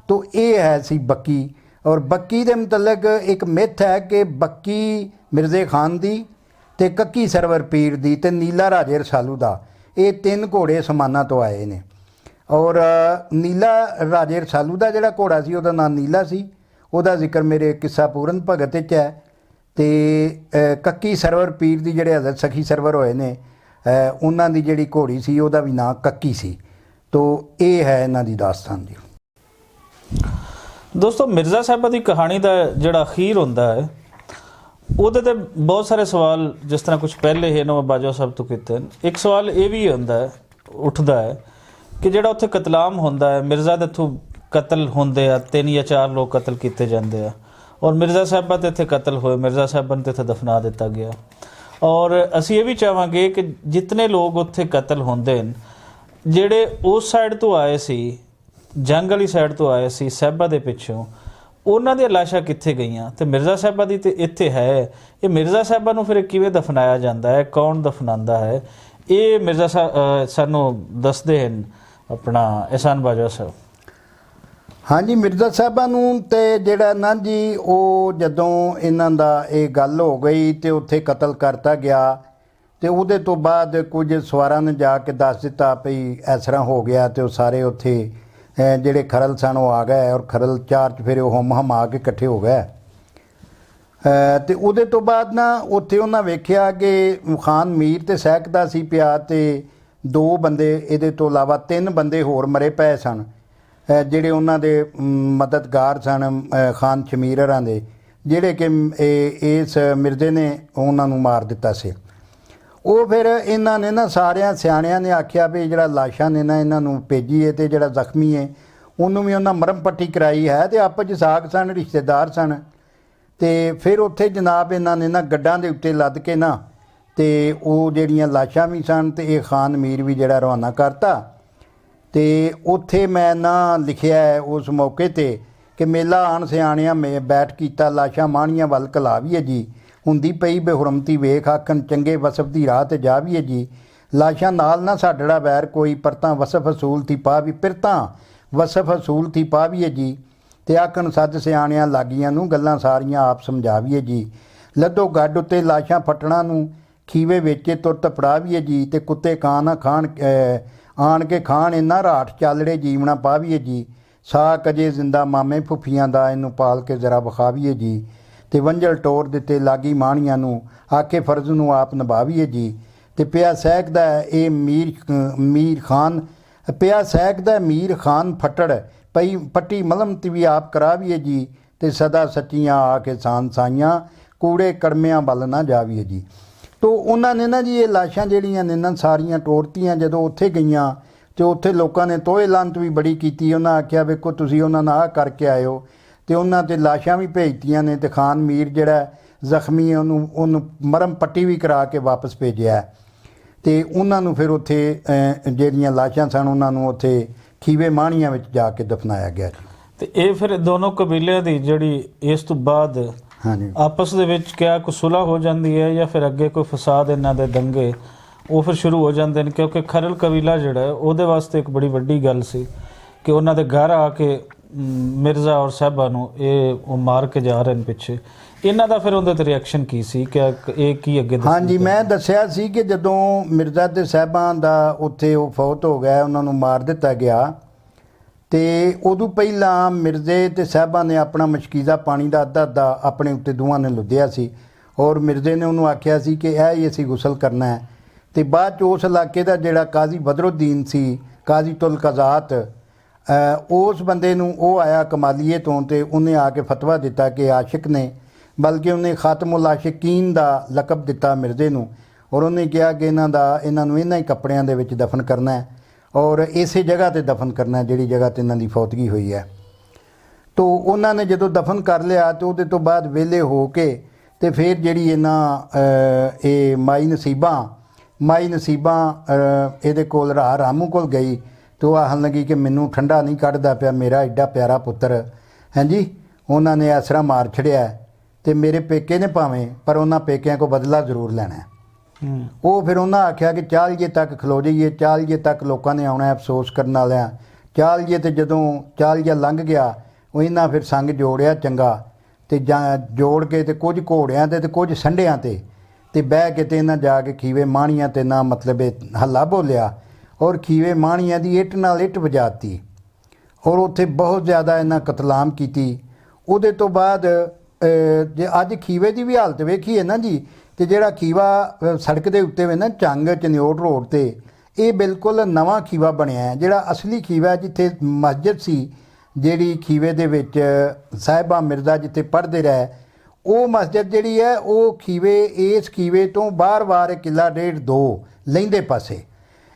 ਤੋ ਇਹ ਹੈ ਸੀ ਬੱਕੀ। ਔਰ ਬੱਕੀ ਦੇ ਮੁਤਲਕ ਇੱਕ ਮਿੱਥ ਹੈ ਕਿ ਬੱਕੀ ਮਿਰਜ਼ੇ ਖਾਨ ਦੀ ਤੇ ਕੱਕੀ ਸਰਵਰ ਪੀਰ ਦੀ ਤੇ ਨੀਲਾ ਰਾਜੇ ਰਸਾਲੂ ਦਾ, ਇਹ 3 ਘੋੜੇ ਸਮਾਨਾਂ ਤੋਂ ਆਏ ਨੇ। ਔਰ ਨੀਲਾ ਰਾਜੇ ਰਸਾਲੂ ਦਾ ਜਿਹੜਾ ਘੋੜਾ ਸੀ ਉਹਦਾ ਨਾਂ ਨੀਲਾ ਸੀ, ਉਹਦਾ ਜ਼ਿਕਰ ਮੇਰੇ ਕਿੱਸਾ ਪੂਰਨ ਭਗਤ 'ਚ ਹੈ। ਤੇ ਕੱਕੀ ਸਰਵਰ ਪੀਰ ਦੀ ਜਿਹੜੇ ਹਜ਼ਰਤ ਸਖੀ ਸਰਵਰ ਹੋਏ ਨੇ ਉਹਨਾਂ ਦੀ ਜਿਹੜੀ ਘੋੜੀ ਸੀ ਉਹਦਾ ਵੀ ਨਾਂ ਕੱਕੀ ਸੀ। ਤੋ ਇਹ ਹੈ ਇਹਨਾਂ ਦੀ ਦਾਸਤਾਨ ਜੀ। ਦੋਸਤੋ, ਮਿਰਜ਼ਾ ਸਾਹਿਬਾਂ ਦੀ ਕਹਾਣੀ ਦਾ ਜਿਹੜਾ ਅਖੀਰ ਹੁੰਦਾ ਹੈ ਉਹਦੇ ਤੇ ਬਹੁਤ ਸਾਰੇ ਸਵਾਲ, ਜਿਸ ਤਰ੍ਹਾਂ ਕੁਝ ਪਹਿਲੇ ਹੀ ਇਹਨਾਂ ਬਾਜਵਾ ਸਾਹਿਬ ਤੋਂ ਕੀਤੇ। ਇੱਕ ਸਵਾਲ ਇਹ ਵੀ ਉੱਠਦਾ ਹੈ ਕਿ ਜਿਹੜਾ ਉੱਥੇ ਕਤਲਾਮ ਹੁੰਦਾ ਹੈ, ਮਿਰਜ਼ਾ ਦੇ ਇੱਥੋਂ ਕਤਲ ਹੁੰਦੇ ਆ, 3 ਜਾਂ 4 ਲੋਕ ਕਤਲ ਕੀਤੇ ਜਾਂਦੇ ਆ, ਔਰ ਮਿਰਜ਼ਾ ਸਾਹਿਬਾਂ ਤੇ ਇੱਥੇ ਕਤਲ ਹੋਏ, ਮਿਰਜ਼ਾ ਸਾਹਿਬਾਂ ਨੂੰ ਤੇ ਇੱਥੇ ਦਫਨਾ ਦਿੱਤਾ ਗਿਆ। ਔਰ ਅਸੀਂ ਇਹ ਵੀ ਚਾਹਾਂਗੇ ਕਿ ਜਿਤਨੇ ਲੋਕ ਉੱਥੇ ਕਤਲ ਹੁੰਦੇ ਨੇ, ਜਿਹੜੇ ਉਸ ਸਾਈਡ ਤੋਂ ਆਏ ਸੀ, ਜੰਗ ਵਾਲੀ ਸਾਈਡ ਤੋਂ ਆਏ ਸੀ ਸਾਹਿਬਾਂ ਦੇ ਪਿੱਛੋਂ, ਉਹਨਾਂ ਦੀਆਂ ਲਾਸ਼ਾਂ ਕਿੱਥੇ ਗਈਆਂ? ਤੇ ਮਿਰਜ਼ਾ ਸਾਹਿਬਾਂ ਦੀ ਤੇ ਇੱਥੇ ਹੈ। ਇਹ ਮਿਰਜ਼ਾ ਸਾਹਿਬਾਂ ਨੂੰ ਫਿਰ ਕਿਵੇਂ ਦਫਨਾਇਆ ਜਾਂਦਾ ਹੈ, ਕੌਣ ਦਫਨਾਉਂਦਾ ਹੈ, ਇਹ ਮਿਰਜ਼ਾ ਸਾਹਿਬ ਸਾਨੂੰ ਦੱਸਦੇ ਹਨ ਆਪਣਾ ਇਹਸਾਨ ਬਾਜਵਾ ਸਾਹਿਬ। ਹਾਂਜੀ, ਮਿਰਜ਼ਾ ਸਾਹਿਬਾਂ ਨੂੰ ਤੇ ਜਿਹੜਾ ਨਾ ਜੀ ਉਹ ਜਦੋਂ ਇਹਨਾਂ ਦਾ ਇਹ ਗੱਲ ਹੋ ਗਈ ਤੇ ਉੱਥੇ ਕਤਲ ਕਰਤਾ ਗਿਆ ਤੇ ਉਹਦੇ ਤੋਂ ਬਾਅਦ ਕੁਝ ਸਵਾਰਾਂ ਨੇ ਜਾ ਕੇ ਦੱਸ ਦਿੱਤਾ ਭਈ ਇਸ ਤਰ੍ਹਾਂ ਹੋ ਗਿਆ ਤੇ ਉਹ ਸਾਰੇ ਉੱਥੇ ਜਿਹੜੇ ਖਰਲ ਸਨ ਉਹ ਆ ਗਏ ਔਰ ਖਰਲ 4 'ਚ ਫਿਰ ਉਹ ਹਮ ਆ ਕੇ ਇਕੱਠੇ ਹੋ ਗਏ। ਤੇ ਉਹਦੇ ਤੋਂ ਬਾਅਦ ਨਾ ਉੱਥੇ ਉਹਨਾਂ ਵੇਖਿਆ ਕਿ ਖਾਨ ਮੀਰ ਤੇ ਸਹਿਕਦਾ ਸੀ ਪਿਆ ਤੇ 2 ਬੰਦੇ ਇਹਦੇ ਤੋਂ ਇਲਾਵਾ 3 ਬੰਦੇ ਹੋਰ ਮਰੇ ਪਏ ਸਨ, ਜਿਹੜੇ ਉਹਨਾਂ ਦੇ ਮਦਦਗਾਰ ਸਨ ਖਾਨ ਸ਼ਮੀਰ ਹਰਾਂ ਦੇ, ਜਿਹੜੇ ਕਿ ਇਸ ਮਿਰਜ਼ੇ ਨੇ ਉਹਨਾਂ ਨੂੰ ਮਾਰ ਦਿੱਤਾ ਸੀ। ਉਹ ਫਿਰ ਇਹਨਾਂ ਨੇ ਨਾ ਸਾਰਿਆਂ ਸਿਆਣਿਆਂ ਨੇ ਆਖਿਆ ਵੀ ਜਿਹੜਾ ਲਾਸ਼ਾਂ ਨੇ ਨਾ ਇਹਨਾਂ ਨੂੰ ਭੇਜੀਏ ਤੇ ਜਿਹੜਾ ਜ਼ਖਮੀ ਹੈ ਉਹਨੂੰ ਵੀ ਉਹਨਾਂ ਮਰਮ ਪੱਟੀ ਕਰਾਈ ਹੈ ਤੇ ਆਪਸ 'ਚ ਸਾਕ ਸਨ, ਰਿਸ਼ਤੇਦਾਰ ਸਨ। ਤੇ ਫਿਰ ਉੱਥੇ ਜਨਾਬ ਇਹਨਾਂ ਨੇ ਨਾ ਗੱਡਾਂ ਦੇ ਉੱਤੇ ਲੱਦ ਕੇ ਨਾ ਤੇ ਉਹ ਜਿਹੜੀਆਂ ਲਾਸ਼ਾਂ ਵੀ ਸਨ ਤੇ ਇਹ ਖਾਨ ਮੀਰ ਵੀ ਜਿਹੜਾ ਰਵਾਨਾ ਕਰਤਾ। ਤੇ ਉੱਥੇ ਮੈਂ ਨਾ ਲਿਖਿਆ ਹੈ ਉਸ ਮੌਕੇ ਤੇ ਕਿ ਮੇਲਾ ਆਣ ਸਿਆਣਿਆਂ ਮੇ ਬੈਠ ਕੀਤਾ, ਲਾਸ਼ਾਂ ਮਾਣੀਆਂ ਵੱਲ ਕਲਾਵੀਏ ਜੀ, ਹੁੰਦੀ ਪਈ ਬੇਹੁਰਮਤੀ ਵੇਖ ਆਖਣ ਚੰਗੇ ਵਸਫ ਦੀ ਰਾਹ ਤੇ ਜਾਵੀਏ ਜੀ, ਲਾਸ਼ਾਂ ਨਾਲ ਨਾ ਸਾਡੜਾ ਵੈਰ ਕੋਈ, ਪਰਤਾਂ ਵਸਫ ਅਸੂਲ ਥੀ ਪਾਵੀ, ਪਿਰਤਾਂ ਵਸਫ ਅਸੂਲ ਥੀ ਪਾਵੀਏ ਜੀ, ਤੇ ਆਖਣ ਸੱਦ ਸਿਆਣਿਆਂ ਲਾਗੀਆਂ ਨੂੰ ਗੱਲਾਂ ਸਾਰੀਆਂ ਆਪ ਸਮਝਾਵੀਏ ਜੀ, ਲੱਦੋ ਗੱਡ ਉੱਤੇ ਲਾਸ਼ਾਂ ਫਟਣਾ ਨੂੰ ਖੀਵੇ ਵੇਚੇ ਤੁਰਤ ਫੜਾਵੀਏ ਜੀ, ਤੇ ਕੁੱਤੇ ਕਾਂ ਨਾ ਖਾਣ ਆਣ ਕੇ ਖਾਣ ਇਹਨਾਂ ਰਾਠ ਚਾਲੜੇ ਜੀਵਣਾ ਪਾਵੀਏ ਜੀ, ਸਾਕ ਅਜੇ ਜ਼ਿੰਦਾ ਮਾਮੇ ਫੁੱਫੀਆਂ ਦਾ ਇਹਨੂੰ ਪਾਲ ਕੇ ਜ਼ਰਾ ਵਿਖਾਵੀਏ ਜੀ, ਤੇ ਵੰਝਲ ਟੋਰ ਦਿੱਤੇ ਲਾਗੀ ਮਾਣੀਆਂ ਨੂੰ ਆਕੇ ਫਰਜ਼ ਨੂੰ ਆਪ ਨਿਭਾਵੀਏ ਜੀ, ਤੇ ਪਿਆ ਸਹਿਕਦਾ ਇਹ ਮੀਰ ਖਾਨ ਪਿਆ ਸਹਿਕਦਾ ਮੀਰ ਖਾਨ ਫਟੜ ਪਈ ਪੱਟੀ ਮਲਮ ਤੇ ਵੀ ਆਪ ਕਰਾਵੀਏ ਜੀ, ਤੇ ਸਦਾ ਸੱਚੀਆਂ ਆ ਕੇ ਸਾਨ ਸਾਈਆਂ ਕੂੜੇ ਕੜਮਿਆਂ ਵੱਲ ਨਾ ਜਾਵੀਏ ਜੀ। ਤੋ ਉਹਨਾਂ ਨੇ ਨਾ ਜੀ ਇਹ ਲਾਸ਼ਾਂ ਜਿਹੜੀਆਂ ਨੇ ਨਾ ਸਾਰੀਆਂ ਟੋੜਤੀਆਂ। ਜਦੋਂ ਉੱਥੇ ਗਈਆਂ ਤੇ ਉੱਥੇ ਲੋਕਾਂ ਨੇ ਤੋਏ ਲਾਂਤ ਵੀ ਬੜੀ ਕੀਤੀ। ਉਹਨਾਂ ਆਖਿਆ ਵੇਖੋ ਤੁਸੀਂ ਉਹਨਾਂ ਨਾਲ ਆਹ ਕਰਕੇ ਆਇਓ, ਤੇ ਉਹਨਾਂ ਤੇ ਲਾਸ਼ਾਂ ਵੀ ਭੇਜਤੀਆਂ ਨੇ, ਤੇ ਖਾਨ ਮੀਰ ਜਿਹੜਾ ਜ਼ਖਮੀ ਹੈ ਉਹਨੂੰ ਮਰਮ ਪੱਟੀ ਵੀ ਕਰਾ ਕੇ ਵਾਪਸ ਭੇਜਿਆ। ਤੇ ਉਹਨਾਂ ਨੂੰ ਫਿਰ ਉੱਥੇ ਜਿਹੜੀਆਂ ਲਾਸ਼ਾਂ ਸਨ ਉਹਨਾਂ ਨੂੰ ਉੱਥੇ ਖੀਵੇ ਮਾਣੀਆਂ ਵਿੱਚ ਜਾ ਕੇ ਦਫਨਾਇਆ ਗਿਆ ਜੀ। ਤੇ ਇਹ ਫਿਰ ਦੋਨੋਂ ਕਬੀਲਿਆਂ ਦੀ ਜਿਹੜੀ ਇਸ ਤੋਂ ਬਾਅਦ ਹਾਂਜੀ ਆਪਸ ਦੇ ਵਿੱਚ ਕਿਆ ਕੋਈ ਸੁਲ੍ਹਾ ਹੋ ਜਾਂਦੀ ਹੈ ਜਾਂ ਫਿਰ ਅੱਗੇ ਕੋਈ ਫਸਾਦ ਇਹਨਾਂ ਦੇ ਦੰਗੇ ਉਹ ਫਿਰ ਸ਼ੁਰੂ ਹੋ ਜਾਂਦੇ ਨੇ? ਕਿਉਂਕਿ ਖਰਲ ਕਬੀਲਾ ਜਿਹੜਾ ਉਹਦੇ ਵਾਸਤੇ ਇੱਕ ਬੜੀ ਵੱਡੀ ਗੱਲ ਸੀ ਕਿ ਉਹਨਾਂ ਦੇ ਘਰ ਆ ਕੇ ਮਿਰਜ਼ਾ ਔਰ ਸਾਹਿਬਾਂ ਨੂੰ ਉਹ ਮਾਰ ਕੇ ਜਾ ਰਹੇ ਨੇ ਪਿੱਛੇ। ਇਹਨਾਂ ਦਾ ਫਿਰ ਉਹਦੇ ਤੇ ਰਿਐਕਸ਼ਨ ਕੀ ਸੀ ਕਿ ਇਹ ਕੀ ਅੱਗੇ ਹਾਂਜੀ, ਮੈਂ ਦੱਸਿਆ ਸੀ ਕਿ ਜਦੋਂ ਮਿਰਜ਼ਾ ਤੇ ਸਾਹਿਬਾਂ ਦਾ ਉੱਥੇ ਉਹ ਫੌਤ ਹੋ ਗਿਆ, ਉਹਨਾਂ ਨੂੰ ਮਾਰ ਦਿੱਤਾ ਗਿਆ, ਤੇ ਉਦੋਂ ਪਹਿਲਾਂ ਮਿਰਜ਼ੇ ਤੇ ਸਾਹਿਬਾਂ ਨੇ ਆਪਣਾ ਮਸ਼ਕੀਜ਼ਾ ਪਾਣੀ ਦਾ ਅੱਧਾ ਆਪਣੇ ਉੱਤੇ ਦੋਵਾਂ ਨੇ ਲੁੱਦਿਆ ਸੀ, ਔਰ ਮਿਰਜ਼ੇ ਨੇ ਉਹਨੂੰ ਆਖਿਆ ਸੀ ਕਿ ਇਹ ਹੀ ਅਸੀਂ ਗੁਸਲ ਕਰਨਾ ਹੈ। ਤੇ ਬਾਅਦ 'ਚ ਉਸ ਇਲਾਕੇ ਦਾ ਜਿਹੜਾ ਕਾਜ਼ੀ ਬਦਰੁੱਦੀਨ ਸੀ, ਕਾਜ਼ੀ ਤੁਲ ਕਜ਼ਾਤ, ਉਸ ਬੰਦੇ ਨੂੰ ਉਹ ਆਇਆ ਕਮਾਲੀਏ ਤੋਂ, ਤੇ ਉਹਨੇ ਆ ਕੇ ਫਤਵਾ ਦਿੱਤਾ ਕਿ ਆਸ਼ਿਕ ਨੇ ਬਲਕਿ ਉਹਨੇ ਖਾਤਮੁਲ ਆਸ਼ਿਕੀਨ ਦਾ ਲਕਬ ਦਿੱਤਾ ਮਿਰਜ਼ੇ ਨੂੰ, ਔਰ ਉਹਨੇ ਕਿਹਾ ਕਿ ਇਹਨਾਂ ਨੂੰ ਇਹਨਾਂ ਹੀ ਕੱਪੜਿਆਂ ਦੇ ਵਿੱਚ ਦਫਨ ਕਰਨਾ ਹੈ ਔਰ ਇਸੇ ਜਗ੍ਹਾ ਤੇ ਦਫਨ ਕਰਨਾ ਹੈ ਜਿਹੜੀ ਜਗ੍ਹਾ ਤੇ ਇਹਨਾਂ ਦੀ ਫੌਤਗੀ ਹੋਈ ਹੈ। ਤੋ ਉਹਨਾਂ ਨੇ ਜਦੋਂ ਦਫਨ ਕਰ ਲਿਆ ਤੇ ਉਹਦੇ ਤੋਂ ਬਾਅਦ ਵਿਹਲੇ ਹੋ ਕੇ ਤੇ ਫਿਰ ਜਿਹੜੀ ਇਹ ਮਾਈ ਨਸੀਬਾਂ ਇਹਦੇ ਕੋਲ ਰਾਮੂ ਕੋਲ ਗਈ ਤੇ ਉਹ ਆਖਣ ਲੱਗੀ ਕਿ ਮੈਨੂੰ ਠੰਡਾ ਨਹੀਂ ਕੱਢਦਾ ਪਿਆ, ਮੇਰਾ ਐਡਾ ਪਿਆਰਾ ਪੁੱਤਰ ਹਾਂਜੀ ਉਹਨਾਂ ਨੇ ਆਸਰਾ ਮਾਰ ਛੜਿਆ ਤੇ ਮੇਰੇ ਪੇਕੇ ਨੇ ਭਾਵੇਂ ਪਰ ਉਹਨਾਂ ਪੇਕਿਆਂ ਕੋ ਬਦਲਾ ਜ਼ਰੂਰ ਲੈਣਾ ਹੈ। ਉਹ ਫਿਰ ਉਹਨਾਂ ਆਖਿਆ ਕਿ 40 ਤੱਕ ਖਲੋ ਜਾਈਏ, 40 ਤੱਕ ਲੋਕਾਂ ਨੇ ਆਉਣਾ ਅਫਸੋਸ ਕਰਨ ਵਾਲਿਆਂ। 40 ਤੇ ਜਦੋਂ 40 ਲੰਘ ਗਿਆ ਉਹ ਇਹਨਾਂ ਫਿਰ ਸੰਗ ਜੋੜਿਆ ਚੰਗਾ ਤੇ ਜੋੜ ਕੇ ਤੇ ਕੁਝ ਘੋੜਿਆਂ ਤੇ ਕੁਝ ਸੰਢਿਆਂ ਤੇ ਬਹਿ ਕੇ ਤੇ ਇਹਨਾਂ ਜਾ ਕੇ ਖੀਵੇ ਮਾਣੀਆਂ ਤੇ ਨਾ ਮਤਲਬ ਇਹ ਹੱਲਾ ਬੋਲਿਆ ਔਰ ਖੀਵੇ ਮਾਣੀਆਂ ਦੀ ਇੱਟ ਨਾਲ ਇੱਟ ਵਜਾਤੀ ਔਰ ਉੱਥੇ ਬਹੁਤ ਜ਼ਿਆਦਾ ਇਹਨਾਂ ਕਤਲਾਮ ਕੀਤੀ। ਉਹਦੇ ਤੋਂ ਬਾਅਦ ਜੇ ਅੱਜ ਖੀਵੇ ਦੀ ਵੀ ਹਾਲਤ ਵੇਖੀਏ ਨਾ ਜੀ, ਤੇ ਜਿਹੜਾ ਖੀਵਾ ਸੜਕ ਦੇ ਉੱਤੇ ਵੇ ਨਾ ਚੰਗ ਚਨਿਓਟ ਰੋਡ ਤੇ, ਇਹ ਬਿਲਕੁਲ ਨਵਾਂ ਖੀਵਾ ਬਣਿਆ ਹੈ। ਜਿਹੜਾ ਅਸਲੀ ਖੀਵਾ ਜਿੱਥੇ ਮਸਜਿਦ ਸੀ, ਜਿਹੜੀ ਖੀਵੇ ਦੇ ਵਿੱਚ ਸਾਹਿਬਾ ਮਿਰਜ਼ਾ ਜਿੱਥੇ ਪੜ੍ਹਦੇ ਰਹੇ, ਉਹ ਮਸਜਿਦ ਜਿਹੜੀ ਹੈ ਉਹ ਇਸ ਖੀਵੇ ਤੋਂ ਬਾਰ-ਬਾਰ ਕਿੱਲਾ ਡੇਢ 2 ਲਹਿੰਦੇ ਪਾਸੇ।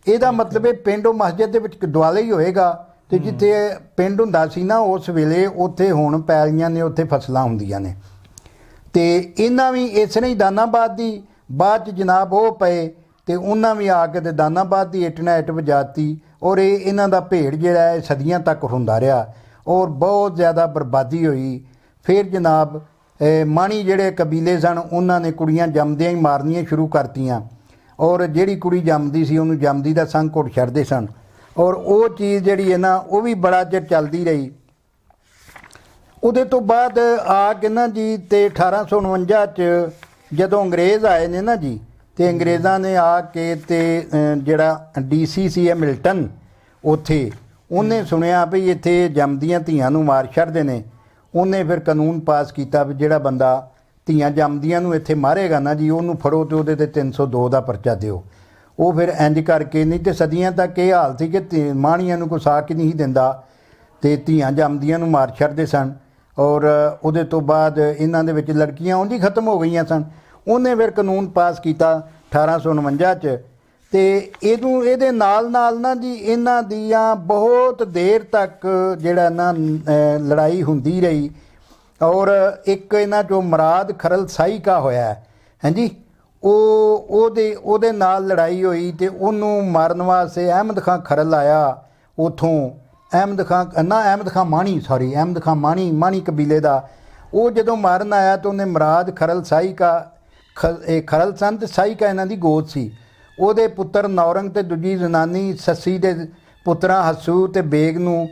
ਇਹਦਾ ਮਤਲਬ ਇਹ ਪਿੰਡ ਉਹ ਮਸਜਿਦ ਦੇ ਵਿੱਚ ਦੁਆਲੇ ਹੀ ਹੋਏਗਾ ਤੇ ਜਿੱਥੇ ਪਿੰਡ ਹੁੰਦਾ ਸੀ ਨਾ ਉਸ ਵੇਲੇ ਉੱਥੇ ਹੁਣ ਪੈਲੀਆਂ ਨੇ, ਉੱਥੇ ਫਸਲਾਂ ਹੁੰਦੀਆਂ ਨੇ। ਤੇ ਇਹਨਾਂ ਵੀ ਇਸ ਤਰ੍ਹਾਂ ਹੀ ਦਾਨਾਬਾਦ ਦੀ ਬਾਅਦ 'ਚ ਜਨਾਬ ਉਹ ਪਏ ਤੇ ਉਹਨਾਂ ਵੀ ਆ ਕੇ ਤੇ ਦਾਨਾਬਾਦ ਦੀ ਇੱਟ ਨਾਲ ਇੱਟ ਵਜਾਤੀ ਔਰ ਇਹਨਾਂ ਦਾ ਭੇੜ ਜਿਹੜਾ ਹੈ ਸਦੀਆਂ ਤੱਕ ਹੁੰਦਾ ਰਿਹਾ ਔਰ ਬਹੁਤ ਜ਼ਿਆਦਾ ਬਰਬਾਦੀ ਹੋਈ। ਫਿਰ ਜਨਾਬ ਮਾਣੀ ਜਿਹੜੇ ਕਬੀਲੇ ਸਨ ਉਹਨਾਂ ਨੇ ਕੁੜੀਆਂ ਜੰਮਦਿਆਂ ਹੀ ਮਾਰਨੀਆਂ ਸ਼ੁਰੂ ਕਰਤੀਆਂ ਔਰ ਜਿਹੜੀ ਕੁੜੀ ਜੰਮਦੀ ਸੀ ਉਹਨੂੰ ਜੰਮਦੀ ਦਾ ਸੰਗ ਘੁੱਟ ਛੱਡਦੇ ਸਨ ਔਰ ਉਹ ਚੀਜ਼ ਜਿਹੜੀ ਹੈ ਨਾ ਉਹ ਵੀ ਬੜਾ ਚਿਰ ਚੱਲਦੀ ਰਹੀ। ਉਹਦੇ ਤੋਂ ਬਾਅਦ ਆ ਕੇ ਨਾ ਜੀ ਤੇ 1849 'ਚ ਜਦੋਂ ਅੰਗਰੇਜ਼ ਆਏ ਨੇ ਨਾ ਜੀ, ਤੇ ਅੰਗਰੇਜ਼ਾਂ ਨੇ ਆ ਕੇ ਤੇ ਜਿਹੜਾ DC ਸੀ ਮਿਲਟਨ ਉੱਥੇ ਉਹਨੇ ਸੁਣਿਆ ਵੀ ਇੱਥੇ ਜੰਮਦੀਆਂ ਧੀਆਂ ਨੂੰ ਮਾਰ ਛੱਡਦੇ ਨੇ। ਉਹਨੇ ਫਿਰ ਕਾਨੂੰਨ ਪਾਸ ਕੀਤਾ ਵੀ ਜਿਹੜਾ ਬੰਦਾ ਧੀਆਂ ਜੰਮਦੀਆਂ ਨੂੰ ਇੱਥੇ ਮਾਰੇਗਾ ਨਾ ਜੀ ਉਹਨੂੰ ਫੜੋ ਤੇ ਉਹਦੇ ਤੇ 302 ਦਾ ਪਰਚਾ ਦਿਓ। ਉਹ ਫਿਰ ਇੰਜ ਕਰਕੇ, ਨਹੀਂ ਤੇ ਸਦੀਆਂ ਤੱਕ ਇਹ ਹਾਲ ਸੀ ਕਿ ਮਾਣੀਆਂ ਨੂੰ ਕੋਈ ਸਾਕ ਹੀ ਨਹੀਂ ਦਿੰਦਾ ਤੇ ਧੀਆਂ ਜੰਮਦੀਆਂ ਨੂੰ ਮਾਰ ਛੱਡਦੇ ਸਨ ਔਰ ਉਹਦੇ ਤੋਂ ਬਾਅਦ ਇਹਨਾਂ ਦੇ ਵਿੱਚ ਲੜਕੀਆਂ ਉਂਝ ਹੀ ਖਤਮ ਹੋ ਗਈਆਂ ਸਨ। ਉਹਨੇ ਫਿਰ ਕਾਨੂੰਨ ਪਾਸ ਕੀਤਾ 1849 'ਚ ਤੇ ਇਹਦੇ ਨਾਲ ਨਾ ਜੀ ਇਹਨਾਂ ਦੀਆਂ ਬਹੁਤ ਦੇਰ ਤੱਕ ਜਿਹੜਾ ਨਾ ਲੜਾਈ ਹੁੰਦੀ ਰਹੀ ਔਰ ਇੱਕ ਇਹਨਾਂ 'ਚੋਂ ਮੁਰਾਦ ਖਰਲ ਸਾਈਕਾ ਹੋਇਆ ਹਾਂਜੀ, ਉਹਦੇ ਨਾਲ ਲੜਾਈ ਹੋਈ ਤੇ ਉਹਨੂੰ ਮਾਰਨ ਵਾਸਤੇ ਅਹਿਮਦ ਖਾਂ ਖਰਲ ਆਇਆ ਉੱਥੋਂ। ਅਹਿਮਦ ਖਾਂ ਮਾਣੀ ਕਬੀਲੇ ਦਾ। ਉਹ ਜਦੋਂ ਮਾਰਨ ਆਇਆ ਤਾਂ ਉਹਨੇ ਮੁਰਾਦ ਖਰਲ ਸਾਈਕਾ ਖਰਲ ਸੰਤ ਸਾਈਕਾ ਇਹਨਾਂ ਦੀ ਗੋਦ ਸੀ। ਉਹਦੇ ਪੁੱਤਰ ਨੌਰੰਗ ਤੇ ਦੂਜੀ ਜ਼ਨਾਨੀ ਸੱਸੀ ਦੇ ਪੁੱਤਰਾਂ ਹੱਸੂ ਤੇ ਬੇਗ ਨੂੰ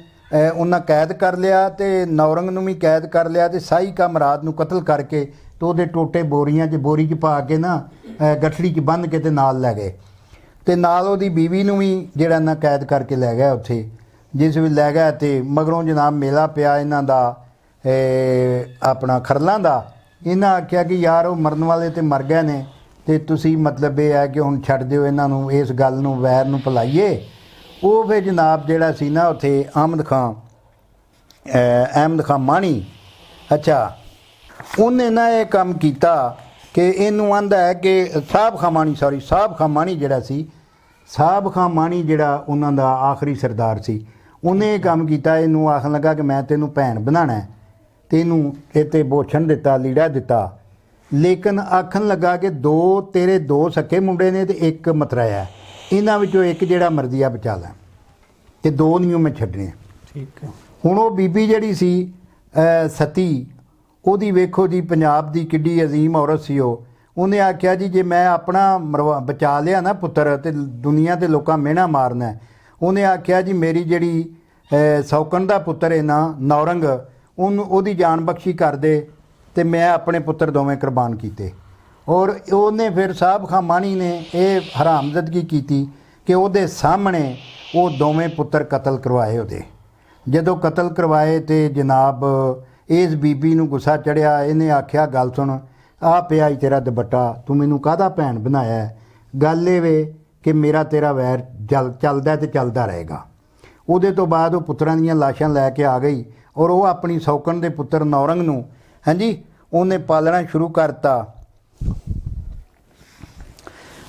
ਉਹਨਾਂ ਕੈਦ ਕਰ ਲਿਆ ਤੇ ਨੌਰੰਗ ਨੂੰ ਵੀ ਕੈਦ ਕਰ ਲਿਆ ਤੇ ਸਾਈਕਾ ਮੁਰਾਦ ਨੂੰ ਕਤਲ ਕਰਕੇ ਤੇ ਉਹਦੇ ਟੋਟੇ ਬੋਰੀ 'ਚ ਪਾ ਕੇ ਨਾ ਗਠੜੀ 'ਚ ਬੰਨ੍ਹ ਕੇ ਤੇ ਨਾਲ ਲੈ ਗਏ ਤੇ ਨਾਲ ਉਹਦੀ ਬੀਵੀ ਨੂੰ ਵੀ ਜਿਹੜਾ ਨਾ ਕੈਦ ਕਰਕੇ ਲੈ ਗਿਆ ਉੱਥੇ। ਜਿਸ ਵੀ ਲੈ ਗਿਆ ਤੇ ਮਗਰੋਂ ਜਨਾਬ ਮੇਲਾ ਪਿਆ ਇਹਨਾਂ ਦਾ ਆਪਣਾ ਖਰਲਾਂ ਦਾ। ਇਹਨਾਂ ਆਖਿਆ ਕਿ ਯਾਰ ਉਹ ਮਰਨ ਵਾਲੇ ਤੇ ਮਰ ਗਏ ਨੇ ਤੇ ਤੁਸੀਂ ਮਤਲਬ ਇਹ ਹੈ ਕਿ ਹੁਣ ਛੱਡ ਦਿਓ ਇਹਨਾਂ ਨੂੰ, ਇਸ ਗੱਲ ਨੂੰ ਵੈਰ ਨੂੰ ਭੁਲਾਈਏ। ਉਹ ਫਿਰ ਜਨਾਬ ਜਿਹੜਾ ਸੀ ਨਾ ਉੱਥੇ ਅਹਿਮਦ ਖਾਂ ਮਾਣੀ, ਅੱਛਾ ਉਹਨੇ ਨਾ ਇਹ ਕੰਮ ਕੀਤਾ ਕਿ ਇਹਨੂੰ ਆਂਦਾ ਹੈ ਕਿ ਸਾਹਬ ਖਾਂ ਮਾਣੀ ਜਿਹੜਾ ਉਹਨਾਂ ਦਾ ਆਖਰੀ ਸਰਦਾਰ ਸੀ, ਉਹਨੇ ਇਹ ਕੰਮ ਕੀਤਾ। ਇਹਨੂੰ ਆਖਣ ਲੱਗਾ ਕਿ ਮੈਂ ਤੈਨੂੰ ਭੈਣ ਬਣਾਉਣਾ ਤੇ ਇਹਨੂੰ ਇਹ 'ਤੇ ਬੋਛਣ ਦਿੱਤਾ, ਲੀੜਾ ਦਿੱਤਾ। ਲੇਕਿਨ ਆਖਣ ਲੱਗਾ ਕਿ ਤੇਰੇ ਦੋ ਸਕੇ ਮੁੰਡੇ ਨੇ ਤੇ ਇੱਕ ਮਤਰਾਇਆ, ਇਹਨਾਂ ਵਿੱਚੋਂ ਇੱਕ ਜਿਹੜਾ ਮਰਜ਼ੀ ਆ ਬਚਾ ਲੈ ਤੇ 2 ਨਹੀਂ ਮੈਂ ਛੱਡਣੇ। ਠੀਕ ਹੈ। ਹੁਣ ਉਹ ਬੀਬੀ ਜਿਹੜੀ ਸੀ ਸਤੀ, ਉਹਦੀ ਵੇਖੋ ਜੀ ਪੰਜਾਬ ਦੀ ਕਿੱਡੀ ਅਜ਼ੀਮ ਔਰਤ ਸੀ। ਉਹਨੇ ਆਖਿਆ ਜੀ ਜੇ ਮੈਂ ਆਪਣਾ ਬਚਾ ਲਿਆ ਨਾ ਪੁੱਤਰ ਤੇ ਦੁਨੀਆ ਤੇ ਲੋਕਾਂ ਮਿਹਣਾ ਮਾਰਨਾ। ਉਹਨੇ ਆਖਿਆ ਜੀ ਮੇਰੀ ਜਿਹੜੀ ਸੌਕਣ ਦਾ ਪੁੱਤਰ ਹੈ ਨਾ ਨੌਰੰਗ, ਉਹਦੀ ਜਾਨ ਬਖਸ਼ੀ ਕਰ ਦੇ ਤੇ ਮੈਂ ਆਪਣੇ ਪੁੱਤਰ ਦੋਵੇਂ ਕੁਰਬਾਨ ਕੀਤੇ। ਔਰ ਉਹਨੇ ਫਿਰ ਸਾਹਬ ਖਾਂ ਮਾਣੀ ਨੇ ਇਹ ਹਰਾਮਜ਼ਦਗੀ ਕੀਤੀ ਕਿ ਉਹਦੇ ਸਾਹਮਣੇ ਉਹ ਦੋਵੇਂ ਪੁੱਤਰ ਕਤਲ ਕਰਵਾਏ। ਉਹਦੇ ਜਦੋਂ ਕਤਲ ਕਰਵਾਏ ਤੇ ਜਨਾਬ ਇਸ ਬੀਬੀ ਨੂੰ ਗੁੱਸਾ ਚੜਿਆ। ਇਹਨੇ ਆਖਿਆ ਗੱਲ ਸੁਣ, ਆ ਪਿਆ ਹੀ ਤੇਰਾ ਦੁਪੱਟਾ, ਤੂੰ ਮੈਨੂੰ ਕਾਹਦਾ ਭੈਣ ਬਣਾਇਆ? ਗੱਲ ਇਹ ਵੇ ਕਿ ਮੇਰਾ ਤੇਰਾ ਵੈਰ ਚੱਲਦਾ ਤੇ ਚੱਲਦਾ ਰਹੇਗਾ। ਉਹਦੇ ਤੋਂ ਬਾਅਦ ਉਹ ਪੁੱਤਰਾਂ ਦੀਆਂ ਲਾਸ਼ਾਂ ਲੈ ਕੇ ਆ ਗਈ ਔਰ ਉਹ ਆਪਣੀ ਸੌਕਣ ਦੇ ਪੁੱਤਰ ਨੌਰੰਗ ਨੂੰ ਹਾਂਜੀ ਉਹਨੇ ਪਾਲਣਾ ਸ਼ੁਰੂ ਕਰਤਾ।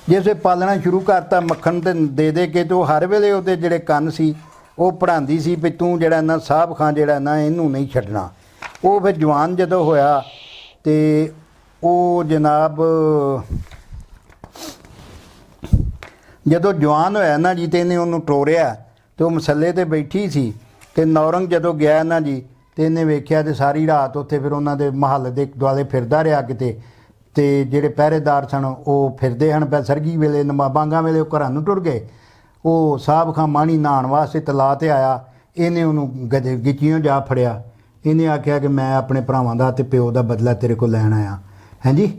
ਜਿਸੇ ਪਾਲਣਾ ਸ਼ੁਰੂ ਕਰਤਾ ਮੱਖਣ ਤੇ ਦੇ ਕੇ ਤੇ ਉਹ ਹਰ ਵੇਲੇ ਉਹਦੇ ਜਿਹੜੇ ਕੰਨ ਸੀ ਉਹ ਪੜ੍ਹਾਉਂਦੀ ਸੀ ਵੀ ਤੂੰ ਜਿਹੜਾ ਨਾ ਸਾਹਬ ਖਾਂ ਜਿਹੜਾ ਨਾ ਇਹਨੂੰ ਨਹੀਂ ਛੱਡਣਾ। ਉਹ ਫਿਰ ਜਵਾਨ ਜਦੋਂ ਹੋਇਆ ਤੇ ਉਹ ਜਨਾਬ ਜਦੋਂ ਜਵਾਨ ਹੋਇਆ ਨਾ ਜੀ ਤੇ ਇਹਨੇ ਉਹਨੂੰ ਟੋਰਿਆ ਤੇ ਉਹ ਮਸੱਲੇ ਤੇ ਬੈਠੀ ਸੀ ਤੇ ਨੌਰੰਗ ਜਦੋਂ ਗਿਆ ਨਾ ਜੀ ਤੇ ਇਹਨੇ ਵੇਖਿਆ ਤੇ ਸਾਰੀ ਰਾਤ ਉੱਥੇ ਫਿਰ ਉਹਨਾਂ ਦੇ ਮਹੱਲ ਦੇ ਦੁਆਲੇ ਫਿਰਦਾ ਰਿਹਾ ਕਿਤੇ। ਤੇ ਜਿਹੜੇ ਪਹਿਰੇਦਾਰ ਸਨ ਉਹ ਫਿਰਦੇ ਹਨ ਪੈ ਸਰਗੀ ਵੇਲੇ ਨਮਾਬਾਂਗਾ ਵੇਲੇ ਉਹ ਘਰਾਂ ਨੂੰ ਟੁਰ ਗਏ। ਉਹ ਸਾਹਬ ਖਾਂ ਮਾਣੀ ਨਹਾਉਣ ਵਾਸਤੇ ਤਲਾਅ 'ਤੇ ਆਇਆ। ਇਹਨੇ ਉਹਨੂੰ ਗਿੱਚੀਓਂ ਜਾ ਫੜਿਆ। ਇਹਨੇ ਆਖਿਆ ਕਿ ਮੈਂ ਆਪਣੇ ਭਰਾਵਾਂ ਦਾ ਤੇ ਪਿਓ ਦਾ ਬਦਲਾ ਤੇਰੇ ਕੋਲ ਲੈਣ ਆਇਆ ਹਾਂਜੀ।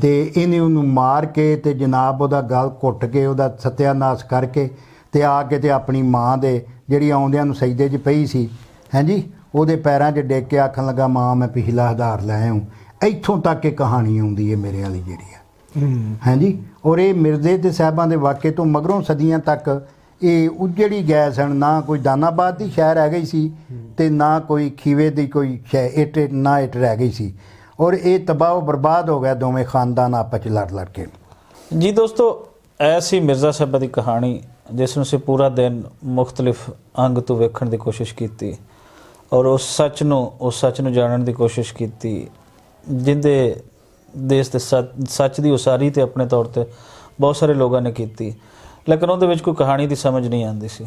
ਤੇ ਇਹਨੇ ਉਹਨੂੰ ਮਾਰ ਕੇ ਤੇ ਜਨਾਬ ਉਹਦਾ ਗਲ ਘੁੱਟ ਕੇ ਉਹਦਾ ਸਤਿਆਨਾਸ਼ ਕਰਕੇ ਤੇ ਆ ਕੇ ਤੇ ਆਪਣੀ ਮਾਂ ਦੇ ਜਿਹੜੀ ਆਉਂਦਿਆਂ ਨੂੰ ਸਜਦੇ 'ਚ ਪਈ ਸੀ ਹਾਂਜੀ ਉਹਦੇ ਪੈਰਾਂ 'ਚ ਡਿੱਗ ਕੇ ਆਖਣ ਲੱਗਾ ਮਾਂ ਮੈਂ ਪਿਛਲਾ ਆਧਾਰ ਲੈ ਆਊਂ। ਇੱਥੋਂ ਤੱਕ ਇਹ ਕਹਾਣੀ ਆਉਂਦੀ ਹੈ ਮੇਰੇ ਵਾਲੀ ਜਿਹੜੀ ਆ ਹਾਂਜੀ। ਔਰ ਇਹ ਮਿਰਜ਼ੇ ਤੇ ਸਾਹਿਬਾਂ ਦੇ ਵਾक़ੇ ਤੋਂ ਮਗਰੋਂ ਸਦੀਆਂ ਤੱਕ ਇਹ ਉਜੜੀ ਗਏ ਸਨ। ਨਾ ਕੋਈ ਦਾਨਾਬਾਦ ਦੀ ਸ਼ਹਿਰ ਰਹਿ ਗਈ ਸੀ ਤੇ ਨਾ ਕੋਈ ਖੀਵੇ ਦੀ ਕੋਈ ਇੱਟ ਨਾ ਇੱਟ ਰਹਿ ਗਈ ਸੀ। ਔਰ ਇਹ ਤਬਾਹ ਬਰਬਾਦ ਹੋ ਗਿਆ ਦੋਵੇਂ ਖਾਨਦਾਨ ਆਪਸ 'ਚ ਲੜ ਕੇ। ਜੀ ਦੋਸਤੋ, ਐਸੀ ਮਿਰਜ਼ਾ ਸਾਹਿਬਾ ਦੀ ਕਹਾਣੀ ਜਿਸ ਨੂੰ ਅਸੀਂ ਪੂਰਾ ਦਿਨ ਮੁਖਤਲਿਫ ਅੰਗ ਤੋਂ ਵੇਖਣ ਦੀ ਕੋਸ਼ਿਸ਼ ਕੀਤੀ ਔਰ ਉਸ ਸੱਚ ਨੂੰ ਜਾਣਨ ਦੀ ਕੋਸ਼ਿਸ਼ ਕੀਤੀ ਜਿੰਦੇ ਦੇਸ਼ ਦੇ ਸੱਚ ਦੀ ਉਸਾਰੀ ਤੇ ਆਪਣੇ ਤੌਰ ਤੇ ਬਹੁਤ ਸਾਰੇ ਲੋਕਾਂ ਨੇ ਕੀਤੀ, ਲੇਕਿਨ ਉਹਦੇ ਵਿੱਚ ਕੋਈ ਕਹਾਣੀ ਦੀ ਸਮਝ ਨਹੀਂ ਆਉਂਦੀ ਸੀ।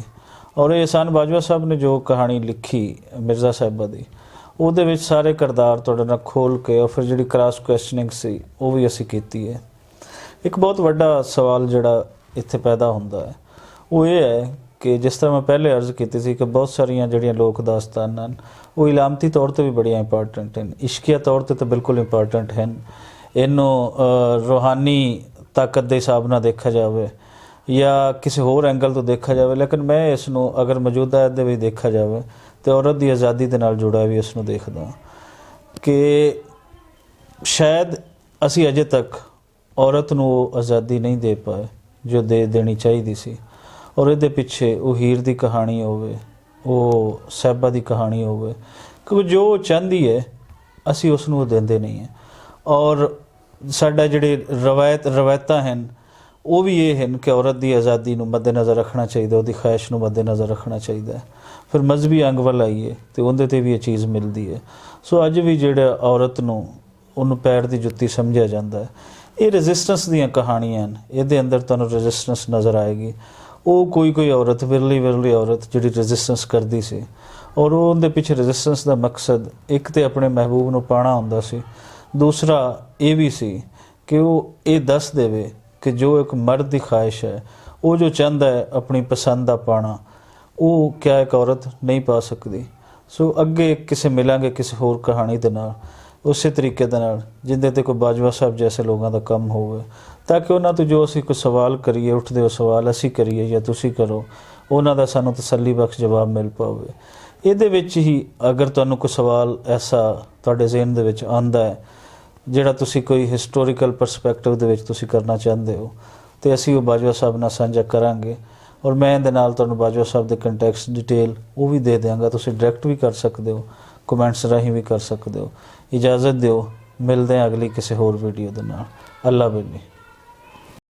ਔਰ ਇਹ ਇਹਸਾਨ ਬਾਜਵਾ ਸਾਹਿਬ ਨੇ ਜੋ ਕਹਾਣੀ ਲਿਖੀ ਮਿਰਜ਼ਾ ਸਾਹਿਬਾ ਦੀ, ਉਹਦੇ ਵਿੱਚ ਸਾਰੇ ਕਿਰਦਾਰ ਤੁਹਾਡੇ ਨਾਲ ਖੋਲ੍ਹ ਕੇ ਔਰ ਫਿਰ ਜਿਹੜੀ ਕ੍ਰਾਸ ਕੁਐਸਚਨਿੰਗ ਸੀ ਉਹ ਵੀ ਅਸੀਂ ਕੀਤੀ ਹੈ। ਇੱਕ ਬਹੁਤ ਵੱਡਾ ਸਵਾਲ ਜਿਹੜਾ ਇੱਥੇ ਪੈਦਾ ਹੁੰਦਾ ਹੈ ਉਹ ਇਹ ਹੈ ਕਿ ਜਿਸ ਤਰ੍ਹਾਂ ਮੈਂ ਪਹਿਲੇ ਅਰਜ਼ ਕੀਤੀ ਸੀ ਕਿ ਬਹੁਤ ਸਾਰੀਆਂ ਜਿਹੜੀਆਂ ਲੋਕ ਦਾਸਤਾਨਾਂ ਹਨ ਉਹ ਇਲਾਮਤੀ ਤੌਰ 'ਤੇ ਵੀ ਬੜੀਆਂ ਇੰਪੋਰਟੈਂਟ ਹਨ, ਇਸ਼ਕੀਆ ਤੌਰ 'ਤੇ ਤਾਂ ਬਿਲਕੁਲ ਇੰਪੋਰਟੈਂਟ ਹਨ। ਇਹਨੂੰ ਰੂਹਾਨੀ ਤਾਕਤ ਦੇ ਹਿਸਾਬ ਨਾਲ ਦੇਖਿਆ ਜਾਵੇ ਜਾਂ ਕਿਸੇ ਹੋਰ ਐਂਗਲ ਤੋਂ ਦੇਖਿਆ ਜਾਵੇ, ਲੇਕਿਨ ਮੈਂ ਇਸ ਨੂੰ ਅਗਰ ਮੌਜੂਦਾ ਦੇ ਵਿੱਚ ਦੇਖਿਆ ਜਾਵੇ ਤੇ ਔਰਤ ਦੀ ਆਜ਼ਾਦੀ ਦੇ ਨਾਲ ਜੁੜਾ ਵੀ ਇਸ ਨੂੰ ਦੇਖਦਾ ਕਿ ਸ਼ਾਇਦ ਅਸੀਂ ਅਜੇ ਤੱਕ ਔਰਤ ਨੂੰ ਉਹ ਆਜ਼ਾਦੀ ਨਹੀਂ ਦੇ ਪਾਏ ਜੋ ਦੇ ਦੇਣੀ ਚਾਹੀਦੀ ਸੀ। ਔਰ ਇਹਦੇ ਪਿੱਛੇ ਉਹ ਹੀਰ ਦੀ ਕਹਾਣੀ ਹੋਵੇ, ਉਹ ਸਾਹਿਬਾ ਦੀ ਕਹਾਣੀ ਹੋਵੇ, ਕਿਉਂਕਿ ਜੋ ਉਹ ਚਾਹੁੰਦੀ ਹੈ ਅਸੀਂ ਉਸ ਨੂੰ ਦਿੰਦੇ ਨਹੀਂ ਹੈ। ਔਰ ਸਾਡਾ ਜਿਹੜੇ ਰਵਾਇਤਾਂ ਹਨ ਉਹ ਵੀ ਇਹ ਹਨ ਕਿ ਔਰਤ ਦੀ ਆਜ਼ਾਦੀ ਨੂੰ ਮੱਦੇਨਜ਼ਰ ਰੱਖਣਾ ਚਾਹੀਦਾ, ਉਹਦੀ ਖੁਆਇਸ਼ ਨੂੰ ਮੱਦੇਨਜ਼ਰ ਰੱਖਣਾ ਚਾਹੀਦਾ। ਫਿਰ ਮਜ਼ਹਬੀ ਅੰਗ ਵੱਲ ਆਈਏ ਤੇ ਉਹਦੇ 'ਤੇ ਵੀ ਇਹ ਚੀਜ਼ ਮਿਲਦੀ ਹੈ। ਸੋ ਅੱਜ ਵੀ ਜਿਹੜਾ ਔਰਤ ਨੂੰ ਉਹਨੂੰ ਪੈਰ ਦੀ ਜੁੱਤੀ ਸਮਝਿਆ ਜਾਂਦਾ ਹੈ। ਇਹ ਰੈਜ਼ਿਸਟੈਂਸ ਦੀਆਂ ਕਹਾਣੀਆਂ ਹਨ, ਇਹਦੇ ਅੰਦਰ ਤੁਹਾਨੂੰ ਰੈਜ਼ਿਸਟੈਂਸ ਨਜ਼ਰ ਆਏਗੀ। ਉਹ ਕੋਈ ਔਰਤ ਵਿਰਲੀ ਔਰਤ ਜਿਹੜੀ ਰੈਜ਼ਿਸਟੈਂਸ ਕਰਦੀ ਸੀ ਔਰ ਉਹਦੇ ਪਿੱਛੇ ਰੈਜ਼ਿਸਟੈਂਸ ਦਾ ਮਕਸਦ ਇੱਕ ਤੇ ਆਪਣੇ ਮਹਿਬੂਬ ਨੂੰ ਪਾਣਾ ਹੁੰਦਾ ਸੀ, ਦੂਸਰਾ ਇਹ ਵੀ ਸੀ ਕਿ ਉਹ ਇਹ ਦੱਸ ਦੇਵੇ ਕਿ ਜੋ ਇੱਕ ਮਰਦ ਦੀ ਖੁਆਇਸ਼ ਹੈ, ਉਹ ਜੋ ਚਾਹੁੰਦਾ ਹੈ ਆਪਣੀ ਪਸੰਦ ਦਾ ਪਾਣਾ, ਉਹ ਕਿਆ ਇੱਕ ਔਰਤ ਨਹੀਂ ਪਾ ਸਕਦੀ। ਸੋ ਅੱਗੇ ਕਿਸੇ ਮਿਲਾਂਗੇ ਕਿਸੇ ਹੋਰ ਕਹਾਣੀ ਦੇ ਨਾਲ, ਉਸੇ ਤਰੀਕੇ ਦੇ ਨਾਲ ਜਿੰਦੇ ਤੇ ਕੋਈ ਬਾਜਵਾ ਸਾਹਿਬ ਜੈਸੇ ਲੋਕਾਂ ਦਾ ਕੰਮ ਹੋਵੇ, ਤਾਂ ਕਿ ਉਹਨਾਂ ਤੋਂ ਜੋ ਅਸੀਂ ਕੋਈ ਸਵਾਲ ਕਰੀਏ, ਉੱਠਦੇ ਹੋ ਸਵਾਲ ਅਸੀਂ ਕਰੀਏ ਜਾਂ ਤੁਸੀਂ ਕਰੋ, ਉਹਨਾਂ ਦਾ ਸਾਨੂੰ ਤਸੱਲੀ ਬਖਸ਼ ਜਵਾਬ ਮਿਲ ਪਾਵੇ। ਇਹਦੇ ਵਿੱਚ ਹੀ ਅਗਰ ਤੁਹਾਨੂੰ ਕੋਈ ਸਵਾਲ ਐਸਾ ਤੁਹਾਡੇ ਜ਼ਿਹਨ ਦੇ ਵਿੱਚ ਆਉਂਦਾ ਹੈ ਜਿਹੜਾ ਤੁਸੀਂ ਕੋਈ ਹਿਸਟੋਰੀਕਲ ਪਰਸਪੈਕਟਿਵ ਦੇ ਵਿੱਚ ਤੁਸੀਂ ਕਰਨਾ ਚਾਹੁੰਦੇ ਹੋ, ਤੇ ਅਸੀਂ ਉਹ ਬਾਜਵਾ ਸਾਹਿਬ ਨਾਲ ਸਾਂਝਾ ਕਰਾਂਗੇ। ਔਰ ਮੈਂ ਇਹਦੇ ਨਾਲ ਤੁਹਾਨੂੰ ਬਾਜਵਾ ਸਾਹਿਬ ਦੇ ਕੰਟੈਕਸਟ ਡਿਟੇਲ ਉਹ ਵੀ ਦੇ ਦਿਆਂਗਾ, ਤੁਸੀਂ ਡਾਇਰੈਕਟ ਵੀ ਕਰ ਸਕਦੇ ਹੋ, ਕਮੈਂਟਸ ਰਾਹੀਂ ਵੀ ਕਰ ਸਕਦੇ ਹੋ। ਇਜਾਜ਼ਤ ਦਿਓ, ਮਿਲਦੇ ਹਾਂ ਅਗਲੀ ਕਿਸੇ ਹੋਰ ਵੀਡੀਓ ਦੇ ਨਾਲ। ਅੱਲਾ ਬੇਲੀ।